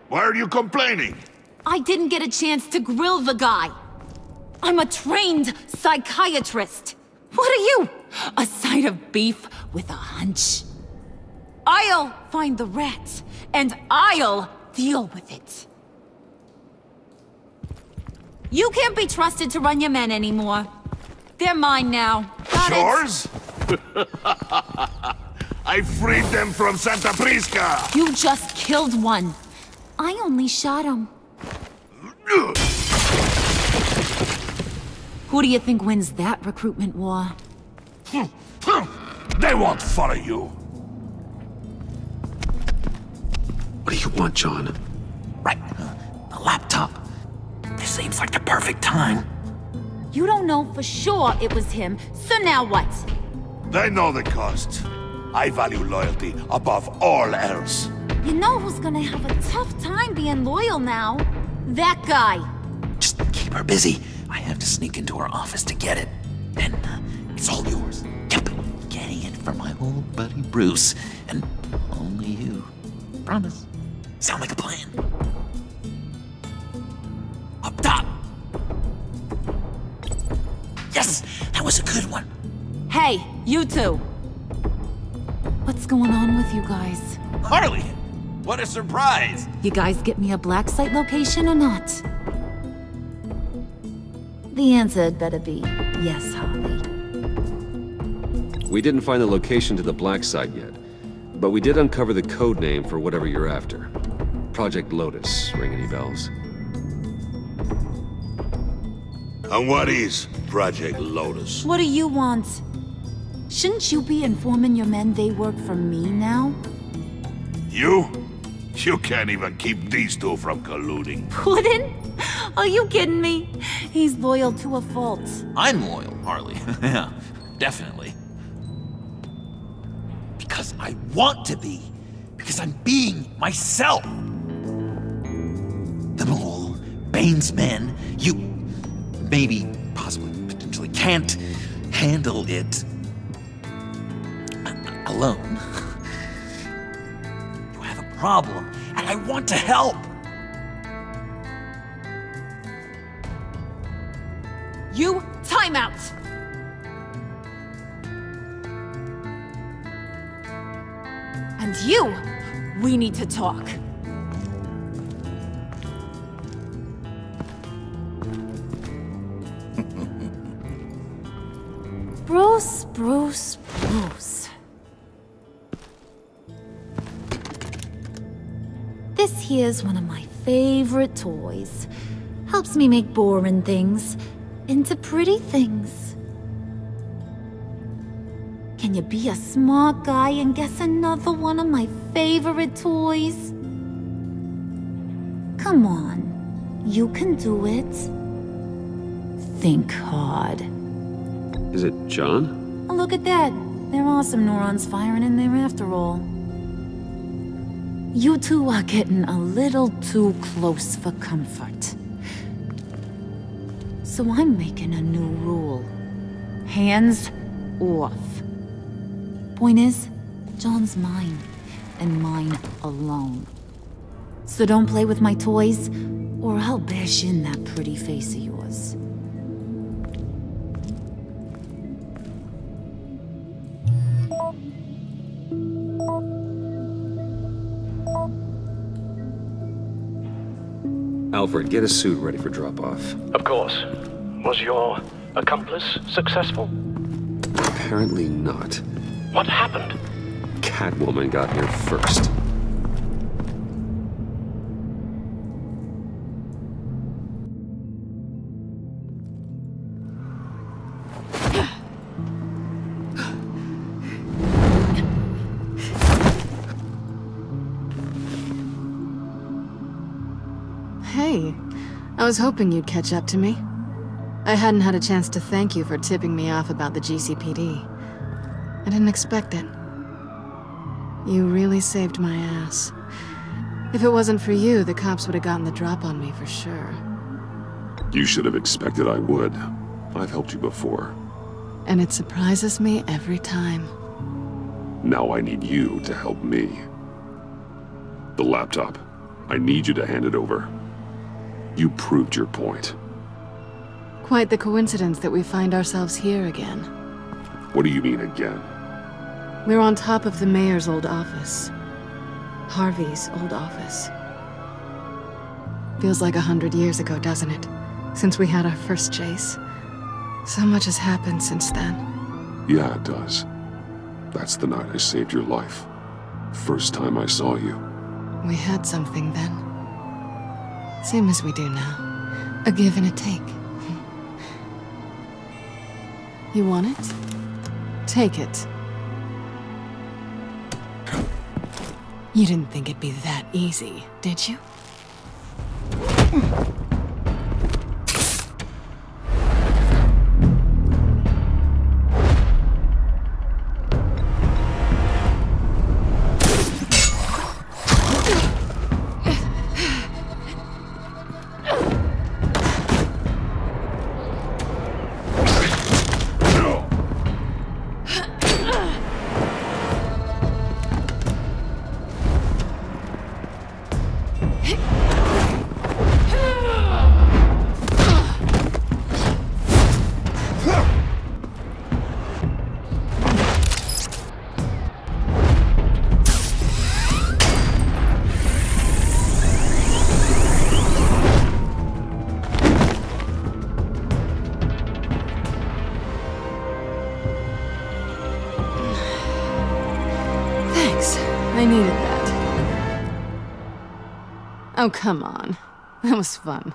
Why are you complaining? I didn't get a chance to grill the guy. I'm a trained psychiatrist. What are you? A side of beef with a hunch? I'll find the rat, and I'll deal with it. You can't be trusted to run your men anymore. They're mine now. Got Yours? I freed them from Santa Prisca! You just killed one. I only shot him. Who do you think wins that recruitment war? They won't follow you. What do you want, John? Right, the laptop. This seems like the perfect time. You don't know for sure it was him, so now what? They know the cost. I value loyalty above all else. You know who's gonna have a tough time being loyal now? That guy. Just keep her busy. I have to sneak into her office to get it. Then it's all yours. Yep, getting it from my old buddy Bruce. And only you. Promise. Sound like a plan? Up top! Yes! That was a good one. Hey, you two. What's going on with you guys? Harley! What a surprise! You guys get me a black site location or not? The answer had better be yes, Harley. We didn't find the location to the black site yet, but we did uncover the code name for whatever you're after. Project Lotus. Ring any bells? And what is Project Lotus? What do you want? Shouldn't you be informing your men they work for me now? You? You can't even keep these two from colluding. Puddin'? Are you kidding me? He's loyal to a fault. I'm loyal, Harley. Yeah, definitely. Because I want to be. Because I'm being myself. The mole, Bane's men, you maybe, possibly, potentially can't handle it alone. You have a problem, and I want to help. You, time out! And you, we need to talk. Bruce. This here's one of my favorite toys. Helps me make boring things into pretty things. Can you be a smart guy and guess another one of my favorite toys? Come on. You can do it. Think hard. Is it John? Oh, look at that. There are some neurons firing in there after all. You two are getting a little too close for comfort. So I'm making a new rule. Hands off. Point is, John's mine, and mine alone. So don't play with my toys, or I'll bash in that pretty face of yours. Alfred, get a suit ready for drop-off. Of course. Was your accomplice successful? Apparently not. What happened? Catwoman got here first. Hey, I was hoping you'd catch up to me. I hadn't had a chance to thank you for tipping me off about the GCPD. I didn't expect it. You really saved my ass. If it wasn't for you, the cops would have gotten the drop on me for sure. You should have expected I would. I've helped you before. And it surprises me every time. Now I need you to help me. The laptop. I need you to hand it over. You proved your point. Quite the coincidence that we find ourselves here again. What do you mean again? We're on top of the mayor's old office. Harvey's old office. Feels like 100 years ago, doesn't it? Since we had our first chase. So much has happened since then. Yeah, it does. That's the night I saved your life. First time I saw you. We had something then. Same as we do now. A give and a take. You want it? Take it. You didn't think it'd be that easy, did you? I needed that. Oh, come on. That was fun.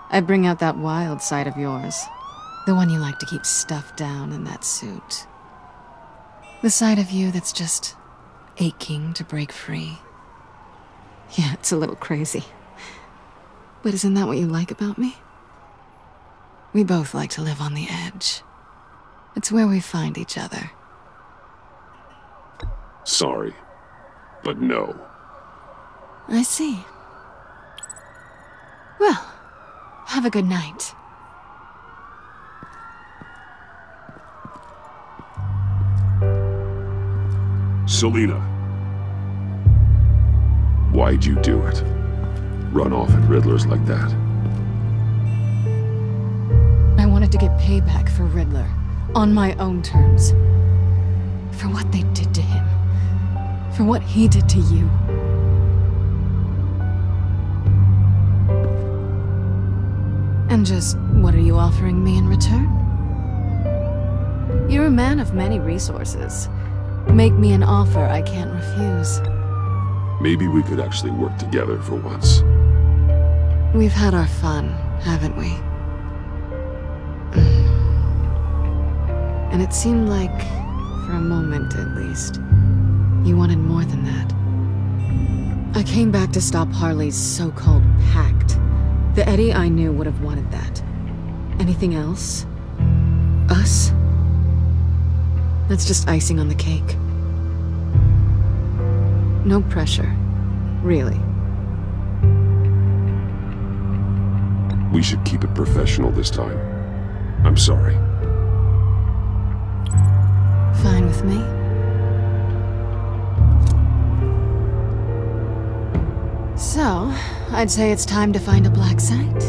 I bring out that wild side of yours. The one you like to keep stuffed down in that suit. The side of you that's just aching to break free. Yeah, it's a little crazy. But isn't that what you like about me? We both like to live on the edge. It's where we find each other. Sorry, but no. I see. Well, have a good night. Selina. Why'd you do it? Run off at Riddlers like that? I wanted to get payback for Riddler, on my own terms. For what they did to him. For what he did to you. And just, what are you offering me in return? You're a man of many resources. Make me an offer I can't refuse. Maybe we could actually work together for once. We've had our fun, haven't we? And it seemed like, for a moment at least, you wanted more than that. I came back to stop Harley's so-called pact. The Eddie I knew would have wanted that. Anything else? Us? That's just icing on the cake. No pressure. Really. We should keep it professional this time. I'm sorry. Fine with me. So, I'd say it's time to find a black site,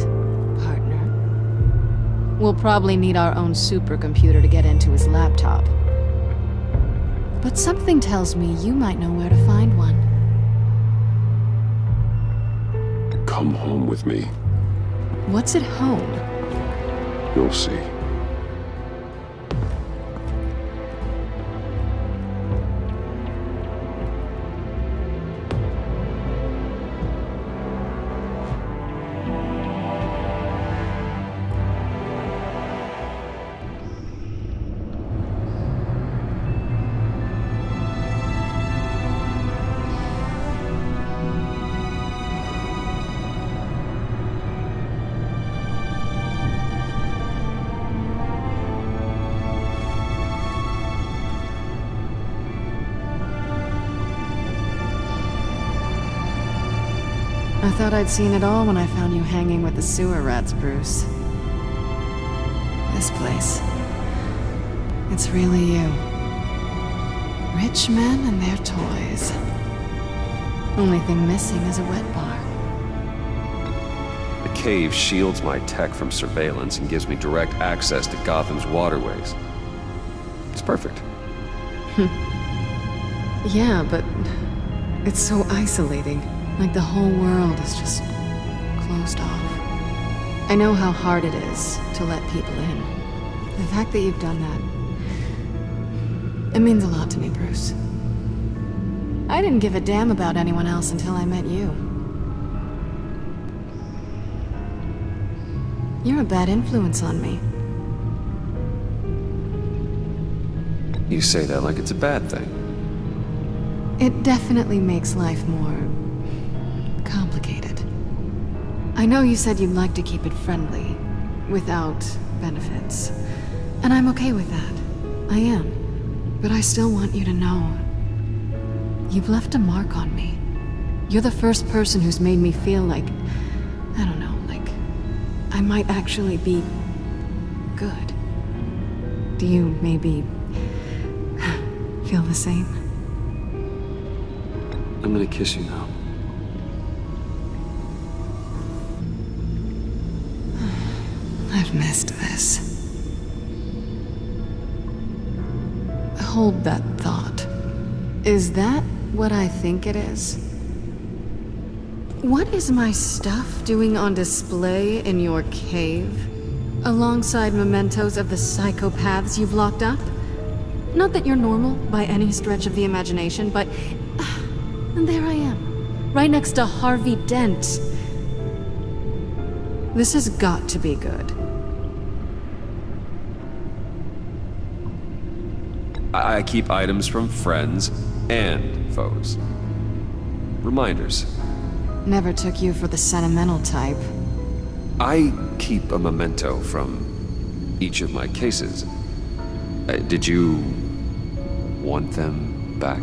partner. We'll probably need our own supercomputer to get into his laptop. But something tells me you might know where to find one. Come home with me. What's at home? You'll see. I thought I'd seen it all when I found you hanging with the sewer rats, Bruce. This place. It's really you. Rich men and their toys. Only thing missing is a wet bar. The cave shields my tech from surveillance and gives me direct access to Gotham's waterways. It's perfect. Yeah, but it's so isolating. Like the whole world is just closed off. I know how hard it is to let people in. The fact that you've done that, it means a lot to me, Bruce. I didn't give a damn about anyone else until I met you. You're a bad influence on me. You say that like it's a bad thing. It definitely makes life more complicated. I know you said you'd like to keep it friendly, without benefits. And I'm okay with that. I am. But I still want you to know. You've left a mark on me. You're the first person who's made me feel like, I don't know, like I might actually be good. Do you maybe feel the same? I'm gonna kiss you now. I've missed this. Hold that thought. Is that what I think it is? What is my stuff doing on display in your cave? Alongside mementos of the psychopaths you've locked up? Not that you're normal by any stretch of the imagination, but... and there I am. Right next to Harvey Dent. This has got to be good. I keep items from friends and foes. Reminders. Never took you for the sentimental type. I keep a memento from each of my cases. Did you want them back?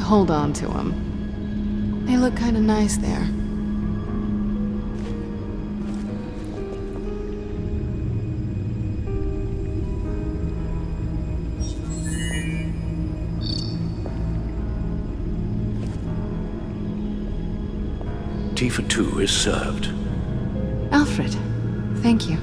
Hold on to them. They look kind of nice there. Tea for two is served. Alfred, thank you.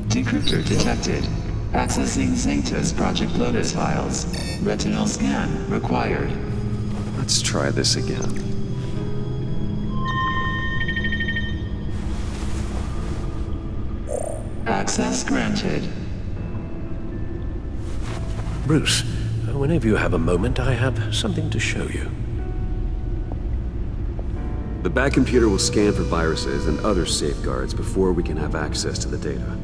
Decryptor detected. Accessing Sanctus Project Lotus files. Retinal scan required. Let's try this again. Access granted. Bruce, whenever you have a moment, I have something to show you. The back computer will scan for viruses and other safeguards before we can have access to the data.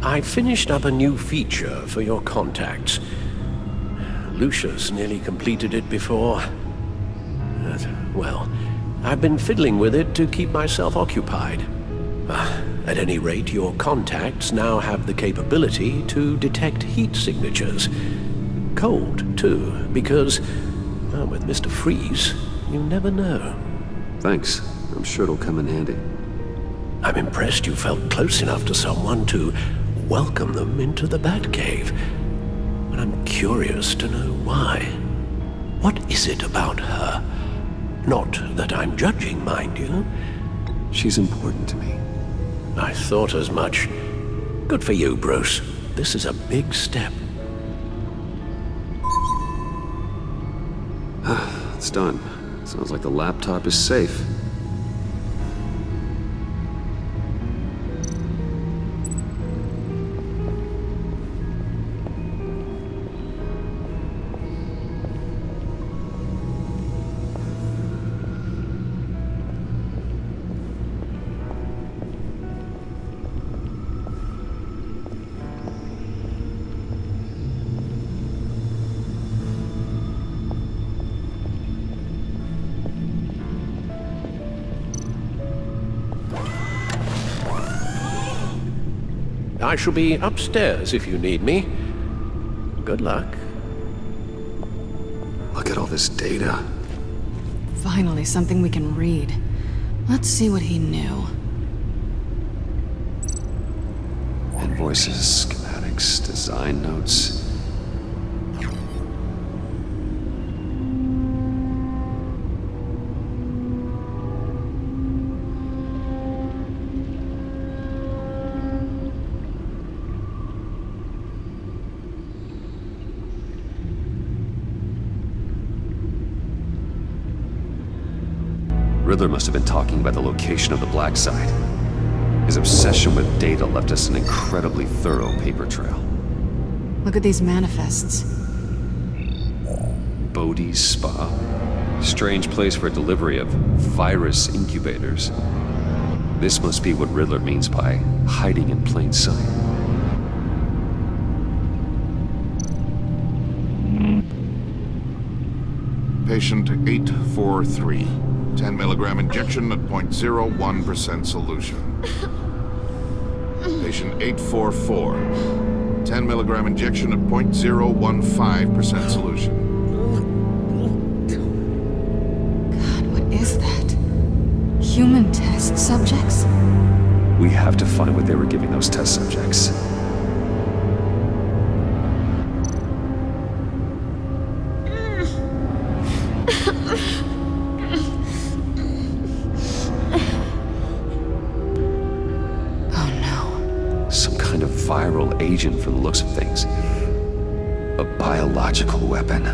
I finished up a new feature for your contacts. Lucius nearly completed it before. Well, I've been fiddling with it to keep myself occupied. At any rate, your contacts now have the capability to detect heat signatures. Cold, too, because, well, with Mr. Freeze, you never know. Thanks. I'm sure it'll come in handy. I'm impressed you felt close enough to someone to welcome them into the Batcave. But I'm curious to know why. What is it about her? Not that I'm judging, mind you. She's important to me. I thought as much. Good for you, Bruce. This is a big step. It's done. Sounds like the laptop is safe. I shall be upstairs if you need me. Good luck. Look at all this data. Finally, something we can read. Let's see what he knew. Invoices, schematics, design notes. Riddler must have been talking about the location of the black site. His obsession with data left us an incredibly thorough paper trail. Look at these manifests. Bodhi's Spa. Strange place for a delivery of virus incubators. This must be what Riddler means by hiding in plain sight. Patient 843. 10 milligram injection at 0.01% solution. Patient 844. 10 milligram injection at 0.015% solution. God, what is that? Human test subjects? We have to find what they were giving those test subjects. Viral agent from the looks of things. A biological weapon.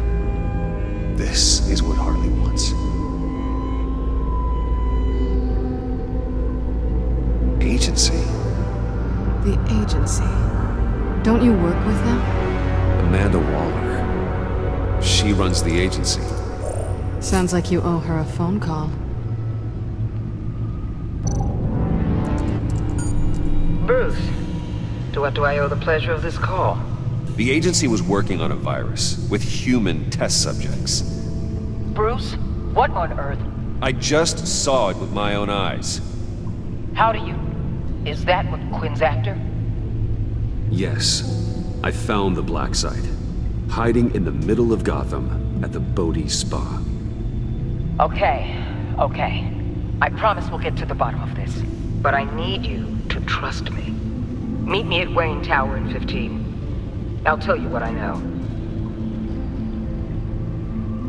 This is what Harley wants. Agency. The agency. Don't you work with them? Amanda Waller. She runs the agency. Sounds like you owe her a phone call. Bruce. To what do I owe the pleasure of this call? The agency was working on a virus with human test subjects. Bruce? What on earth? I just saw it with my own eyes. How do you... Is that what Quinn's after? Yes. I found the black site. Hiding in the middle of Gotham at the Bodhi Spa. Okay. I promise we'll get to the bottom of this. But I need you to trust me. Meet me at Wayne Tower in 15. I'll tell you what I know.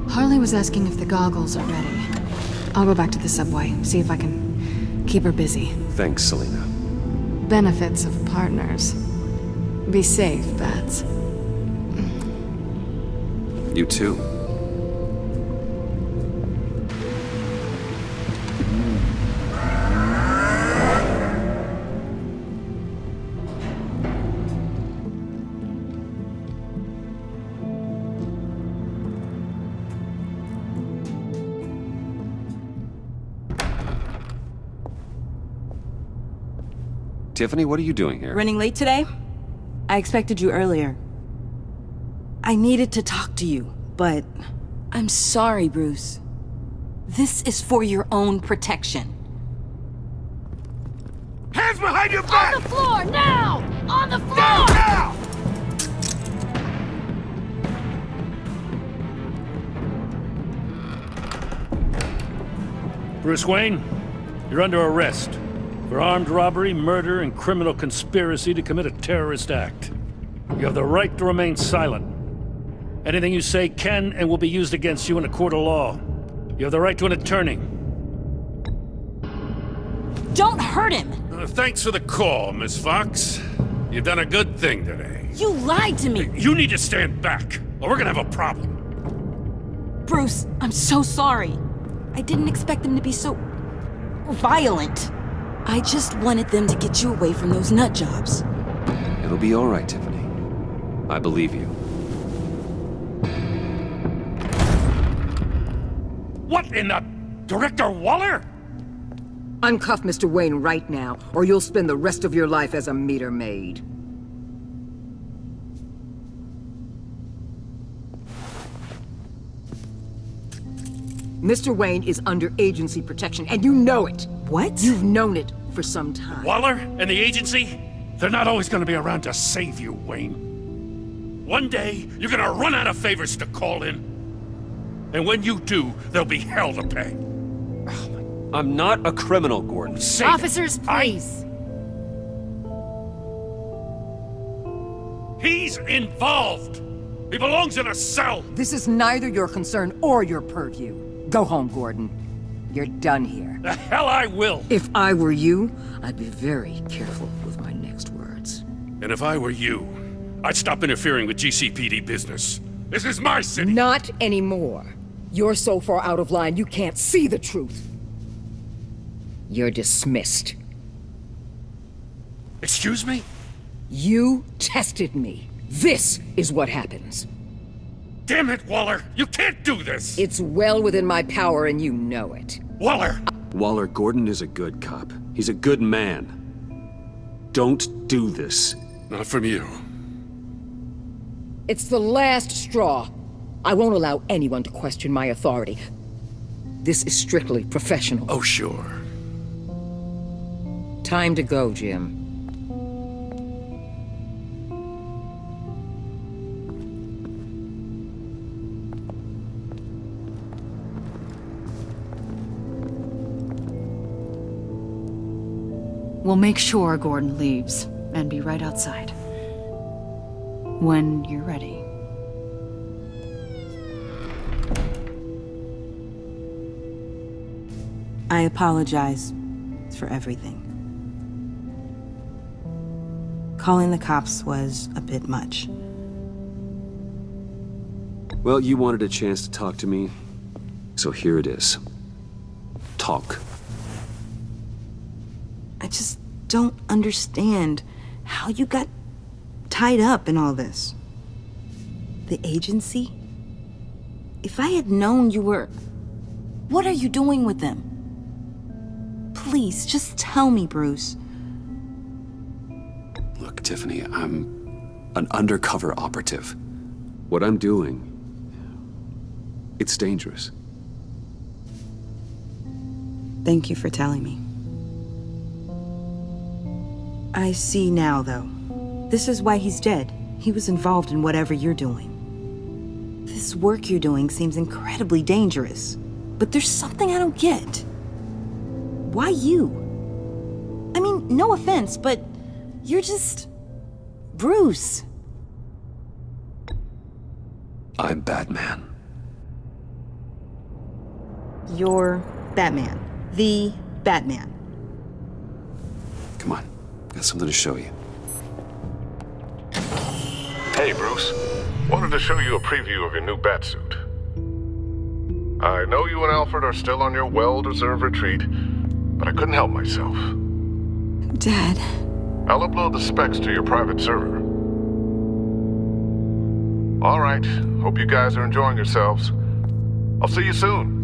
Harley was asking if the goggles are ready. I'll go back to the subway, see if I can keep her busy. Thanks, Selena. Benefits of partners. Be safe, Bats. You too. Tiffany, what are you doing here? Running late today? I expected you earlier. I needed to talk to you, but I'm sorry, Bruce. This is for your own protection. Hands behind your back! On the floor, now! On the floor! Now! Bruce Wayne, you're under arrest for armed robbery, murder, and criminal conspiracy to commit a terrorist act. You have the right to remain silent. Anything you say can and will be used against you in a court of law. You have the right to an attorney. Don't hurt him! Thanks for the call, Miss Fox. You've done a good thing today. You lied to me! You need to stand back, or we're gonna have a problem. Bruce, I'm so sorry. I didn't expect them to be so violent. I just wanted them to get you away from those nut jobs. It'll be all right, Tiffany. I believe you. What in the... Director Waller? Uncuff Mr. Wayne right now, or you'll spend the rest of your life as a meter maid. Mr. Wayne is under agency protection, and you know it. What? You've known it for some time. Waller and the agency? They're not always gonna be around to save you, Wayne. One day, you're gonna run out of favors to call in. And when you do, there'll be hell to pay. I'm not a criminal, Gordon. Officers, please. He's involved. He belongs in a cell. This is neither your concern or your purview. Go home, Gordon. You're done here. The hell I will. If I were you, I'd be very careful with my next words. And if I were you, I'd stop interfering with GCPD business. This is my city. Not anymore. You're so far out of line, you can't see the truth. You're dismissed. Excuse me? You tested me. This is what happens. Damn it, Waller! You can't do this! It's well within my power and you know it. Waller! Waller, Gordon is a good cop. He's a good man. Don't do this. Not from you. It's the last straw. I won't allow anyone to question my authority. This is strictly professional. Oh, sure. Time to go, Jim. We'll make sure Gordon leaves, and be right outside. When you're ready. I apologize for everything. Calling the cops was a bit much. Well, you wanted a chance to talk to me, so here it is. Talk. I just don't understand how you got tied up in all this. The agency? If I had known you were... What are you doing with them? Please, just tell me, Bruce. Look, Tiffany, I'm an undercover operative. What I'm doing, it's dangerous. Thank you for telling me. I see now, though. This is why he's dead. He was involved in whatever you're doing. This work you're doing seems incredibly dangerous. But there's something I don't get. Why you? I mean, no offense, but you're just... Bruce. I'm Batman. You're Batman. The Batman. Come on. Got something to show you. Hey, Bruce. Wanted to show you a preview of your new batsuit. I know you and Alfred are still on your well-deserved retreat, but I couldn't help myself. Dad. I'll upload the specs to your private server. All right. Hope you guys are enjoying yourselves. I'll see you soon.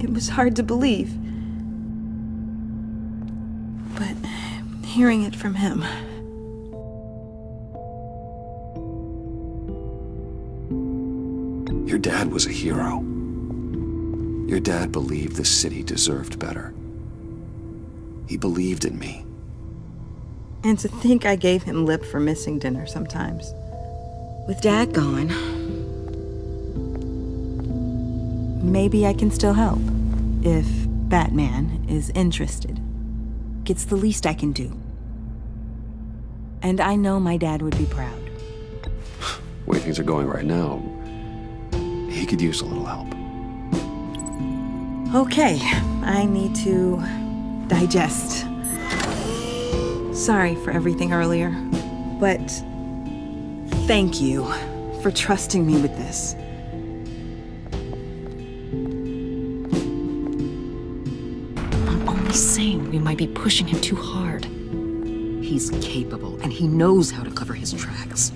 It was hard to believe. But hearing it from him... Your dad was a hero. Your dad believed the city deserved better. He believed in me. And to think I gave him lip for missing dinner sometimes. With Dad gone, maybe I can still help. If Batman is interested. It's the least I can do. And I know my dad would be proud. The way things are going right now, he could use a little help. Okay, I need to digest. Sorry for everything earlier, but thank you for trusting me with this. I'm only saying we might be pushing him too hard. He's capable, and he knows how to cover his tracks.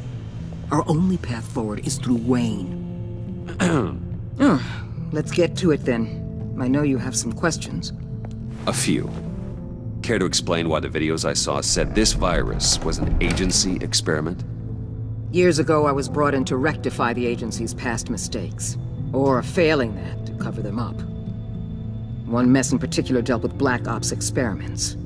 Our only path forward is through Wayne. Let's get to it then. I know you have some questions. A few. Care to explain why the videos I saw said this virus was an agency experiment? Years ago, I was brought in to rectify the agency's past mistakes. Or failing that, to cover them up. One mess in particular dealt with Black Ops experiments.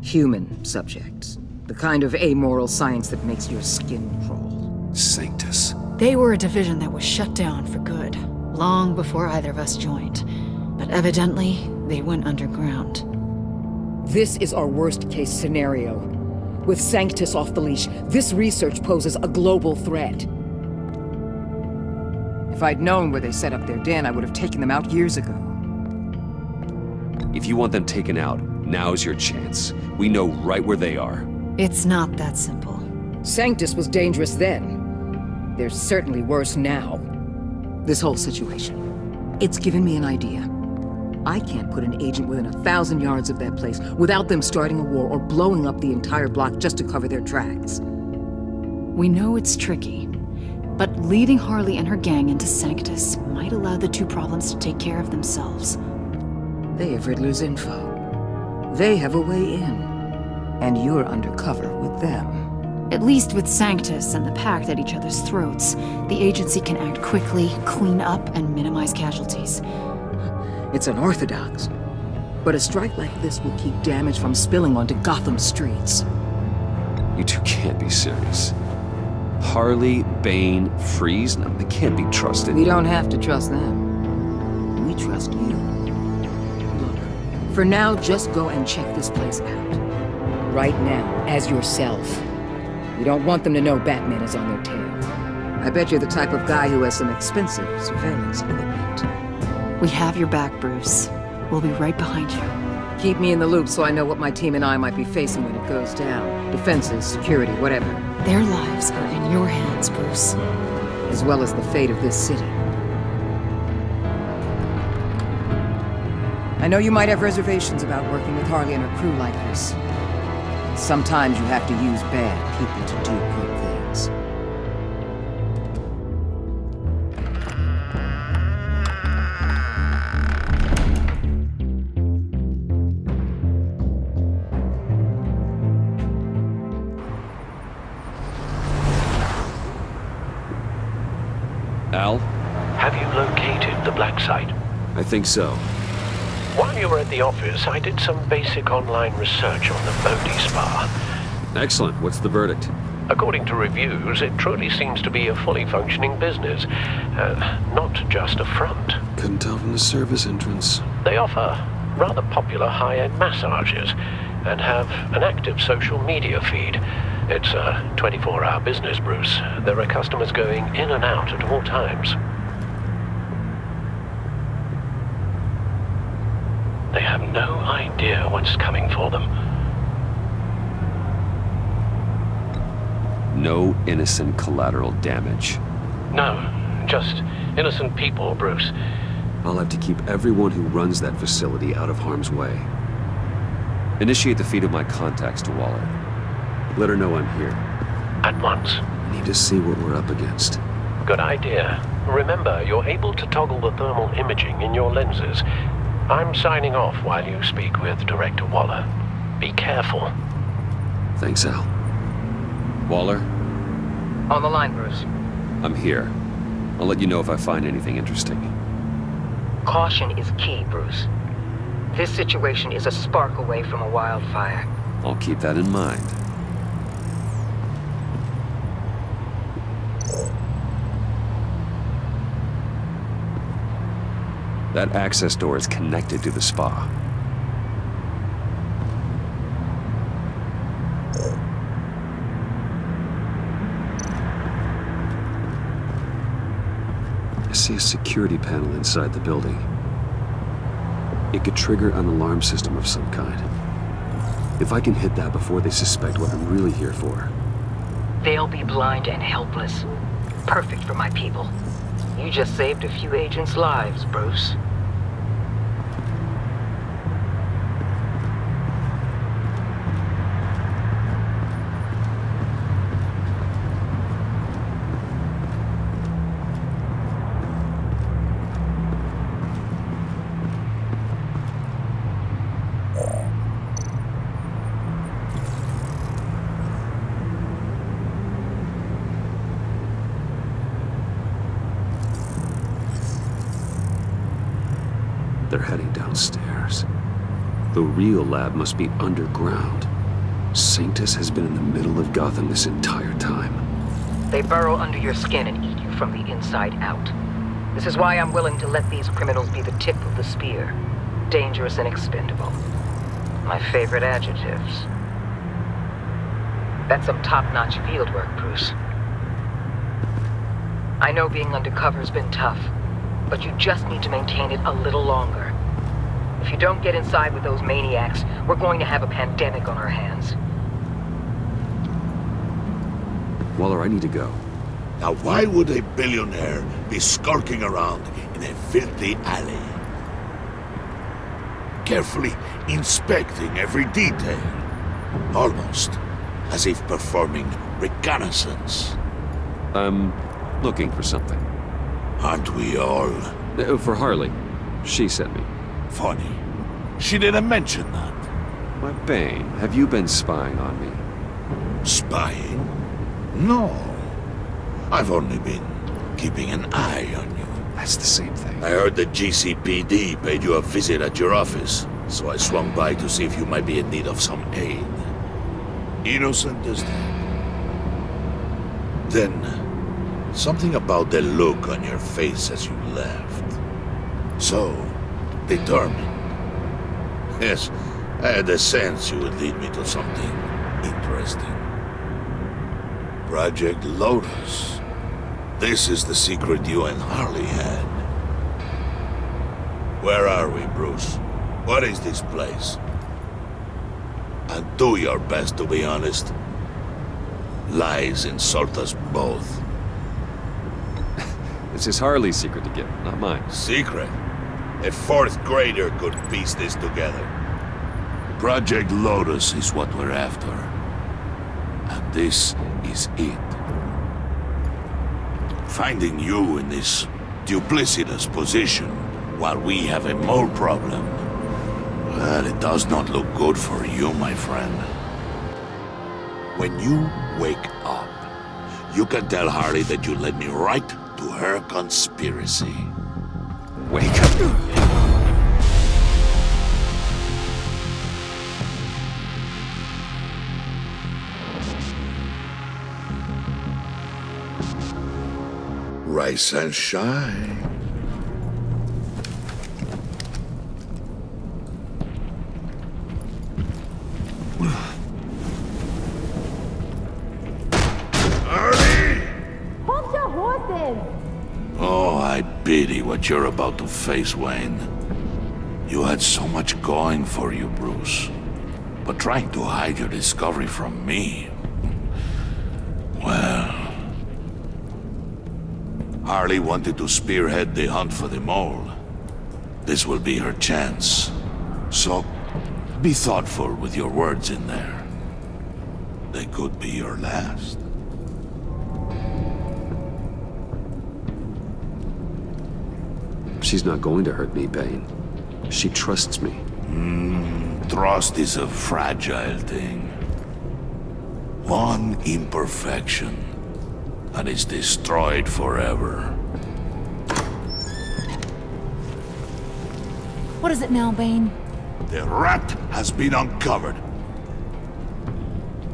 Human subjects. The kind of amoral science that makes your skin crawl. Sanctus. They were a division that was shut down for good, long before either of us joined. But evidently, they went underground. This is our worst-case scenario. With Sanctus off the leash, this research poses a global threat. If I'd known where they set up their den, I would have taken them out years ago. If you want them taken out, now's your chance. We know right where they are. It's not that simple. Sanctus was dangerous then. They're certainly worse now. This whole situation, it's given me an idea. I can't put an agent within 1,000 yards of that place without them starting a war or blowing up the entire block just to cover their tracks. We know it's tricky, but leading Harley and her gang into Sanctus might allow the two problems to take care of themselves. They have Riddler's info. They have a way in. And you're undercover with them. At least with Sanctus and the Pact at each other's throats, the agency can act quickly, clean up, and minimize casualties. It's unorthodox. But a strike like this will keep damage from spilling onto Gotham streets. You two can't be serious. Harley, Bane, Freeze, no, they can't be trusted. We don't have to trust them. We trust you. Look, for now, just go and check this place out. Right now, as yourself. You don't want them to know Batman is on their tail. I bet you're the type of guy who has some expensive surveillance equipment. We have your back, Bruce. We'll be right behind you. Keep me in the loop so I know what my team and I might be facing when it goes down. Defenses, security, whatever. Their lives are in your hands, Bruce. As well as the fate of this city. I know you might have reservations about working with Harley and her crew like this. Sometimes you have to use bad people to do good things. Al? Have you located the black site? I think so. While you were at the office, I did some basic online research on the Bodhi Spa. Excellent. What's the verdict? According to reviews, it truly seems to be a fully functioning business, not just a front. Couldn't tell from the service entrance. They offer rather popular high-end massages and have an active social media feed. It's a 24-hour business, Bruce. There are customers going in and out at all times. They have no idea what's coming for them. No innocent collateral damage. No, just innocent people, Bruce. I'll have to keep everyone who runs that facility out of harm's way. Initiate the feed of my contacts to Waller. Let her know I'm here. At once. I need to see what we're up against. Good idea. Remember, you're able to toggle the thermal imaging in your lenses. I'm signing off while you speak with Director Waller. Be careful. Thanks, Al. Waller? On the line, Bruce. I'm here. I'll let you know if I find anything interesting. Caution is key, Bruce. This situation is a spark away from a wildfire. I'll keep that in mind. That access door is connected to the spa. I see a security panel inside the building. It could trigger an alarm system of some kind. If I can hit that before they suspect what I'm really here for. They'll be blind and helpless. Perfect for my people. You just saved a few agents' lives, Bruce. They're heading downstairs. The real lab must be underground. Sanctus has been in the middle of Gotham this entire time. They burrow under your skin and eat you from the inside out. This is why I'm willing to let these criminals be the tip of the spear. Dangerous and expendable. My favorite adjectives. That's some top-notch fieldwork, Bruce. I know being undercover's been tough, but you just need to maintain it a little longer. If you don't get inside with those maniacs, we're going to have a pandemic on our hands. Waller, I need to go. Now why would a billionaire be skulking around in a filthy alley? Carefully inspecting every detail. Almost as if performing reconnaissance. I'm looking for something. Aren't we all? For Harley. She sent me. Funny. She didn't mention that. Why, Bane, have you been spying on me? Spying? No. I've only been keeping an eye on you. That's the same thing. I heard the GCPD paid you a visit at your office, so I swung by to see if you might be in need of some aid. Innocent as that. Then, something about the look on your face as you left. So, determined. Yes, I had a sense you would lead me to something interesting. Project Lotus. This is the secret you and Harley had. Where are we, Bruce? What is this place? And do your best to be honest. Lies insult us both. This is Harley's secret to give, not mine. Secret? A fourth grader could piece this together. Project Lotus is what we're after. And this is it. Finding you in this duplicitous position while we have a mole problem. Well, it does not look good for you, my friend. When you wake up, you can tell Harley that you led me right to her conspiracy. Wake up. Rise and shine. I pity what you're about to face, Wayne. You had so much going for you, Bruce. But trying to hide your discovery from me... well... Harley wanted to spearhead the hunt for the mole. This will be her chance. So, be thoughtful with your words in there. They could be your last. She's not going to hurt me, Bane. She trusts me. Trust is a fragile thing. One imperfection, and it's destroyed forever. What is it now, Bane? The rat has been uncovered.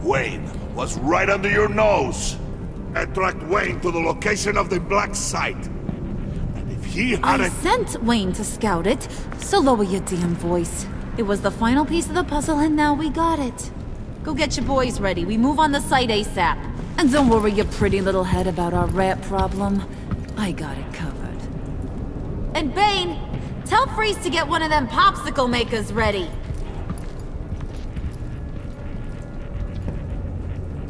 Wayne was right under your nose. And tracked Wayne to the location of the black site. And if he hadn't... I sent Wayne to scout it, so lower your damn voice. It was the final piece of the puzzle and now we got it. Go get your boys ready. We move on the site ASAP. And don't worry your pretty little head about our rat problem. I got it covered. And Bane, tell Freeze to get one of them popsicle makers ready.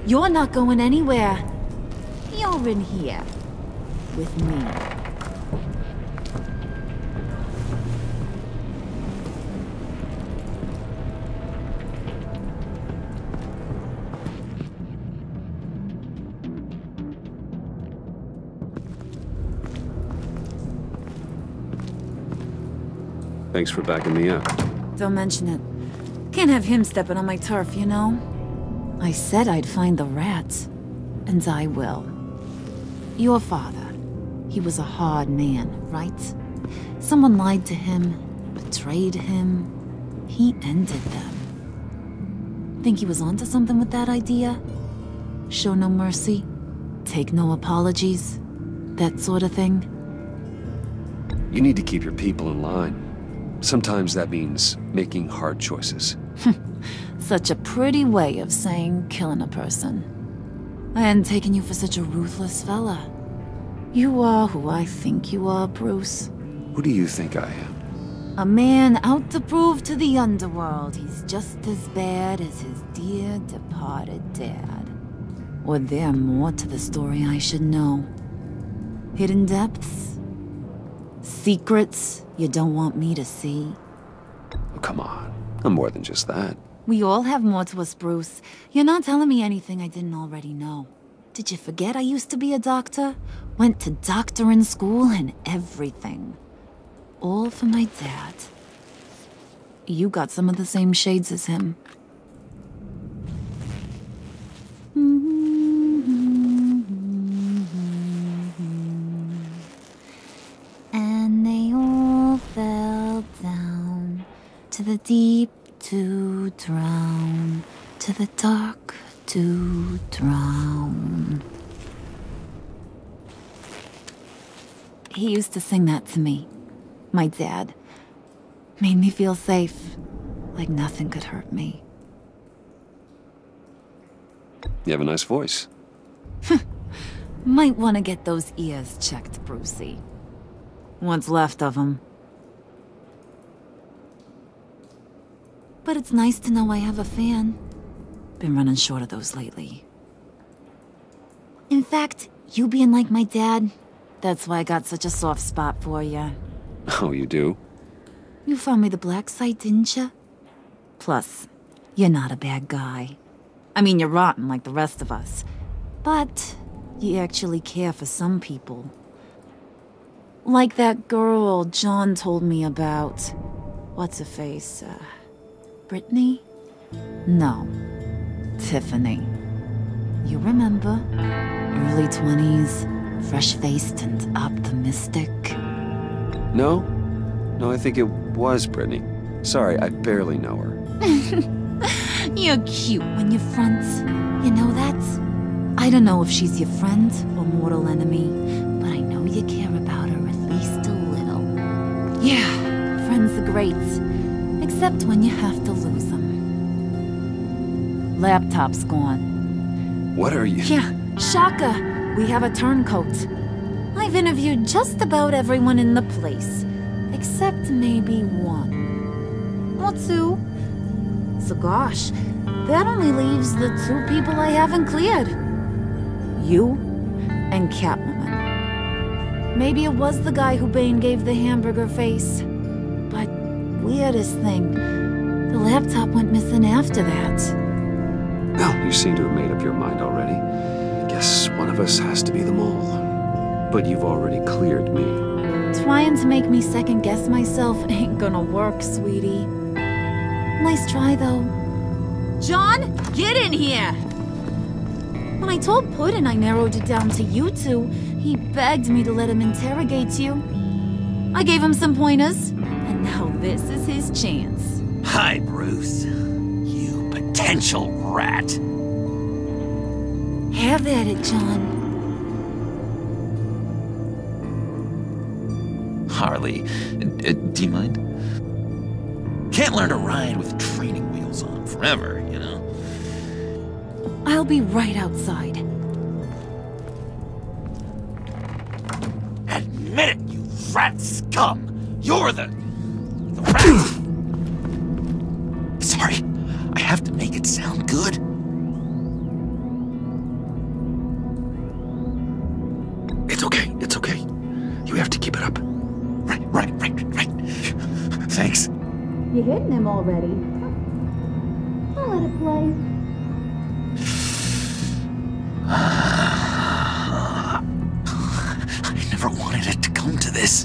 You're not going anywhere. You're in here. With me. Thanks for backing me up. Don't mention it. Can't have him stepping on my turf, you know? I said I'd find the rats. And I will. Your father. He was a hard man, right? Someone lied to him, betrayed him. He ended them. Think he was onto something with that idea? Show no mercy? Take no apologies? That sort of thing? You need to keep your people in line. Sometimes that means making hard choices. Such a pretty way of saying killing a person. I hadn't taken you for such a ruthless fella. You are who I think you are, Bruce. Who do you think I am? A man out to prove to the underworld he's just as bad as his dear departed dad. Or there more to the story I should know. Hidden depths? Secrets you don't want me to see? Oh, come on. I'm more than just that. We all have more to us, Bruce. You're not telling me anything I didn't already know. Did you forget I used to be a doctor? Went to doctoring school and everything. All for my dad. You got some of the same shades as him. And they all fell down to the deep to drown, to the dark to drown. He used to sing that to me. My dad. Made me feel safe. Like nothing could hurt me. You have a nice voice. Might want to get those ears checked, Brucey. What's left of them. But it's nice to know I have a fan. Been running short of those lately. In fact, you being like my dad, that's why I got such a soft spot for you. Oh, you do? You found me the black site, didn't you? Plus, you're not a bad guy. I mean, you're rotten like the rest of us. But you actually care for some people. Like that girl John told me about. What's her face? Brittany? No. Tiffany. You remember? Early 20s, fresh-faced and optimistic. No? No, I think it was Brittany. Sorry, I barely know her. You're cute when you're friends. You know that? I don't know if she's your friend or mortal enemy, but I know you care about her at least a little. Yeah, friends are great. Except when you have to lose them. Laptop's gone. What are you... Yeah, Shaka. We have a turncoat. I've interviewed just about everyone in the place, except maybe one. Or two. So gosh, that only leaves the two people I haven't cleared. You and Catwoman. Maybe it was the guy who Bane gave the hamburger face. But weirdest thing, the laptop went missing after that. Well, you seem to have made up your mind already. Guess one of us has to be the mole. But you've already cleared me. Trying to make me second-guess myself ain't gonna work, sweetie. Nice try, though. John, get in here! When I told Puddin' I narrowed it down to you two, he begged me to let him interrogate you. I gave him some pointers, and now this is his chance. Hi, Bruce. You potential rat. Have at it, John. Harley, do you mind? Can't learn to ride with training wheels on forever, you know? I'll be right outside. Admit it, you rat scum! You're the rat! Sorry, I have to make it sound good. It's okay, it's okay. You have to keep it up. Right. Thanks. You're hitting him already. I'll let it play. I never wanted it to come to this.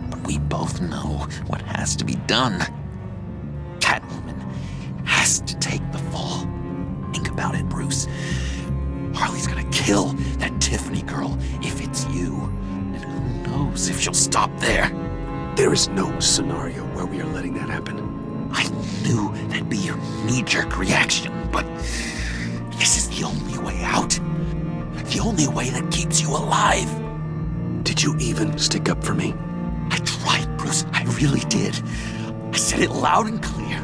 But we both know what has to be done. Catwoman has to take the fall. Think about it, Bruce. Harley's gonna kill that Tiffany girl if it's you. And who knows if she'll stop there. There is no scenario where we are letting that happen. I knew that'd be your knee-jerk reaction, but this is the only way out. The only way that keeps you alive. Did you even stick up for me? I tried, Bruce. I really did. I said it loud and clear.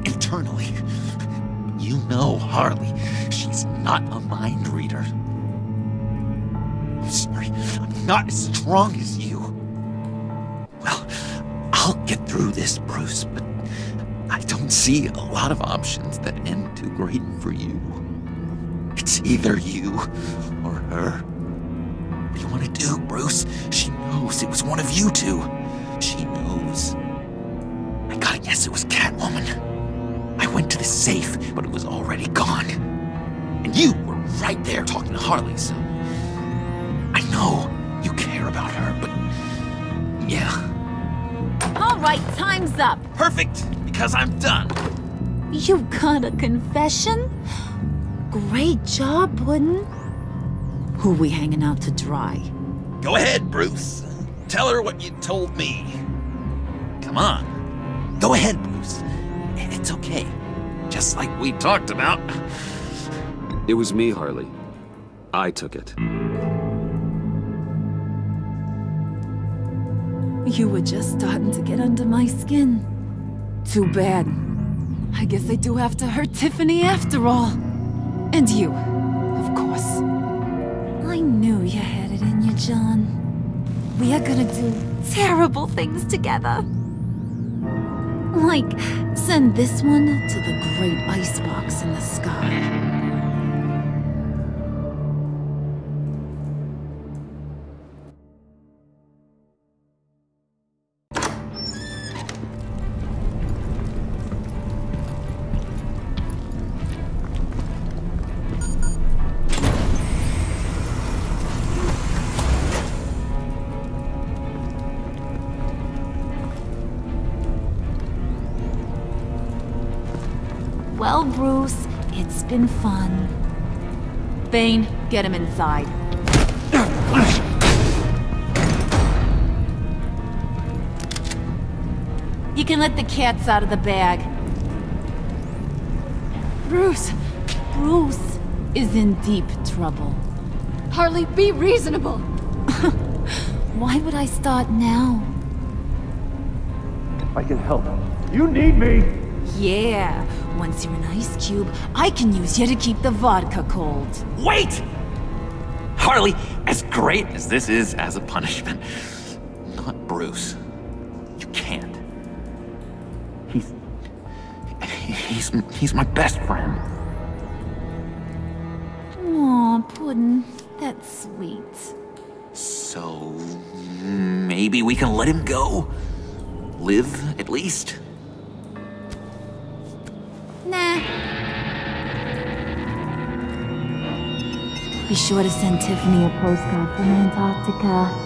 Internally. You know Harley. She's not a mind reader. I'm sorry. I'm not as strong as you. Well, I'll get through this, Bruce, but I don't see a lot of options that end too great for you. It's either you or her. What do you want to do, Bruce? She knows it was one of you two. She knows. I gotta guess it was Catwoman. I went to the safe, but it was already gone. And you were right there talking to Harley, so I know you care about her, but yeah. All right, time's up. Perfect, because I'm done. You got a confession? Great job, Puddin'. Who we hanging out to dry? Go ahead, Bruce. Tell her what you told me. Come on. Go ahead, Bruce. It's okay. Just like we talked about. It was me, Harley. I took it. You were just starting to get under my skin. Too bad. I guess I do have to hurt Tiffany after all. And you, of course. I knew you had it in you, John. We are gonna do terrible things together. Like, send this one to the great icebox in the sky. Well, Bruce, it's been fun. Bane, get him inside. You can let the cats out of the bag. Bruce is in deep trouble. Harley, be reasonable. Why would I start now? I can help. You need me! Yeah, once you're an ice cube, I can use you to keep the vodka cold. Wait! Hardly as great as this is as a punishment. Not Bruce. You can't. He's my best friend. Aw, Puddin'. That's sweet. So maybe we can let him go? Live, at least? Nah. Be sure to send Tiffany a postcard from Antarctica.